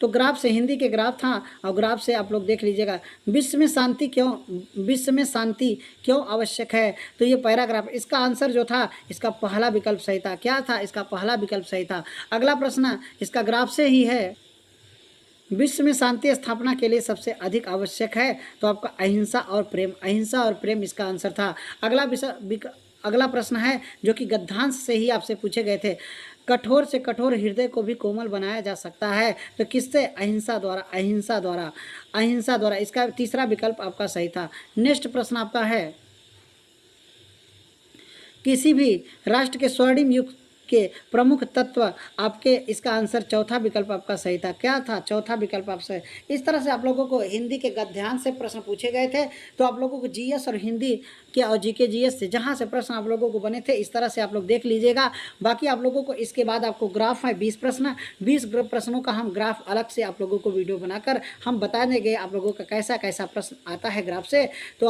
तो ग्राफ से, हिंदी के ग्राफ था और ग्राफ से आप लोग देख लीजिएगा, विश्व में शांति क्यों आवश्यक है? तो ये पैराग्राफ, इसका आंसर जो था इसका पहला विकल्प सही था। क्या था? इसका पहला विकल्प सही था। अगला प्रश्न इसका ग्राफ से ही है, विश्व में शांति स्थापना के लिए सबसे अधिक आवश्यक है, तो आपका अहिंसा और प्रेम इसका आंसर था। अगला प्रश्न है जो कि गद्यांश से ही आपसे पूछे गए थे, कठोर से कठोर हृदय को भी कोमल बनाया जा सकता है, तो किससे? अहिंसा द्वारा। इसका तीसरा विकल्प आपका सही था। नेक्स्ट प्रश्न आपका है, किसी भी राष्ट्र के स्वर्णिम युग के प्रमुख तत्व आपके, इसका आंसर चौथा विकल्प आपका सही था। क्या था? चौथा विकल्प आपसे। इस तरह से आप लोगों को हिंदी के गद्यांश से प्रश्न पूछे गए थे, तो आप लोगों को जीएस और हिंदी के और जीके जीएस से जहाँ से प्रश्न आप लोगों को बने थे, इस तरह से आप लोग देख लीजिएगा। बाकी आप लोगों को इसके बाद आपको ग्राफ है 20 प्रश्न, 20 प्रश्नों का हम ग्राफ अलग से आप लोगों को वीडियो बनाकर हम बता देंगे आप लोगों का कैसा कैसा प्रश्न आता है ग्राफ से। तो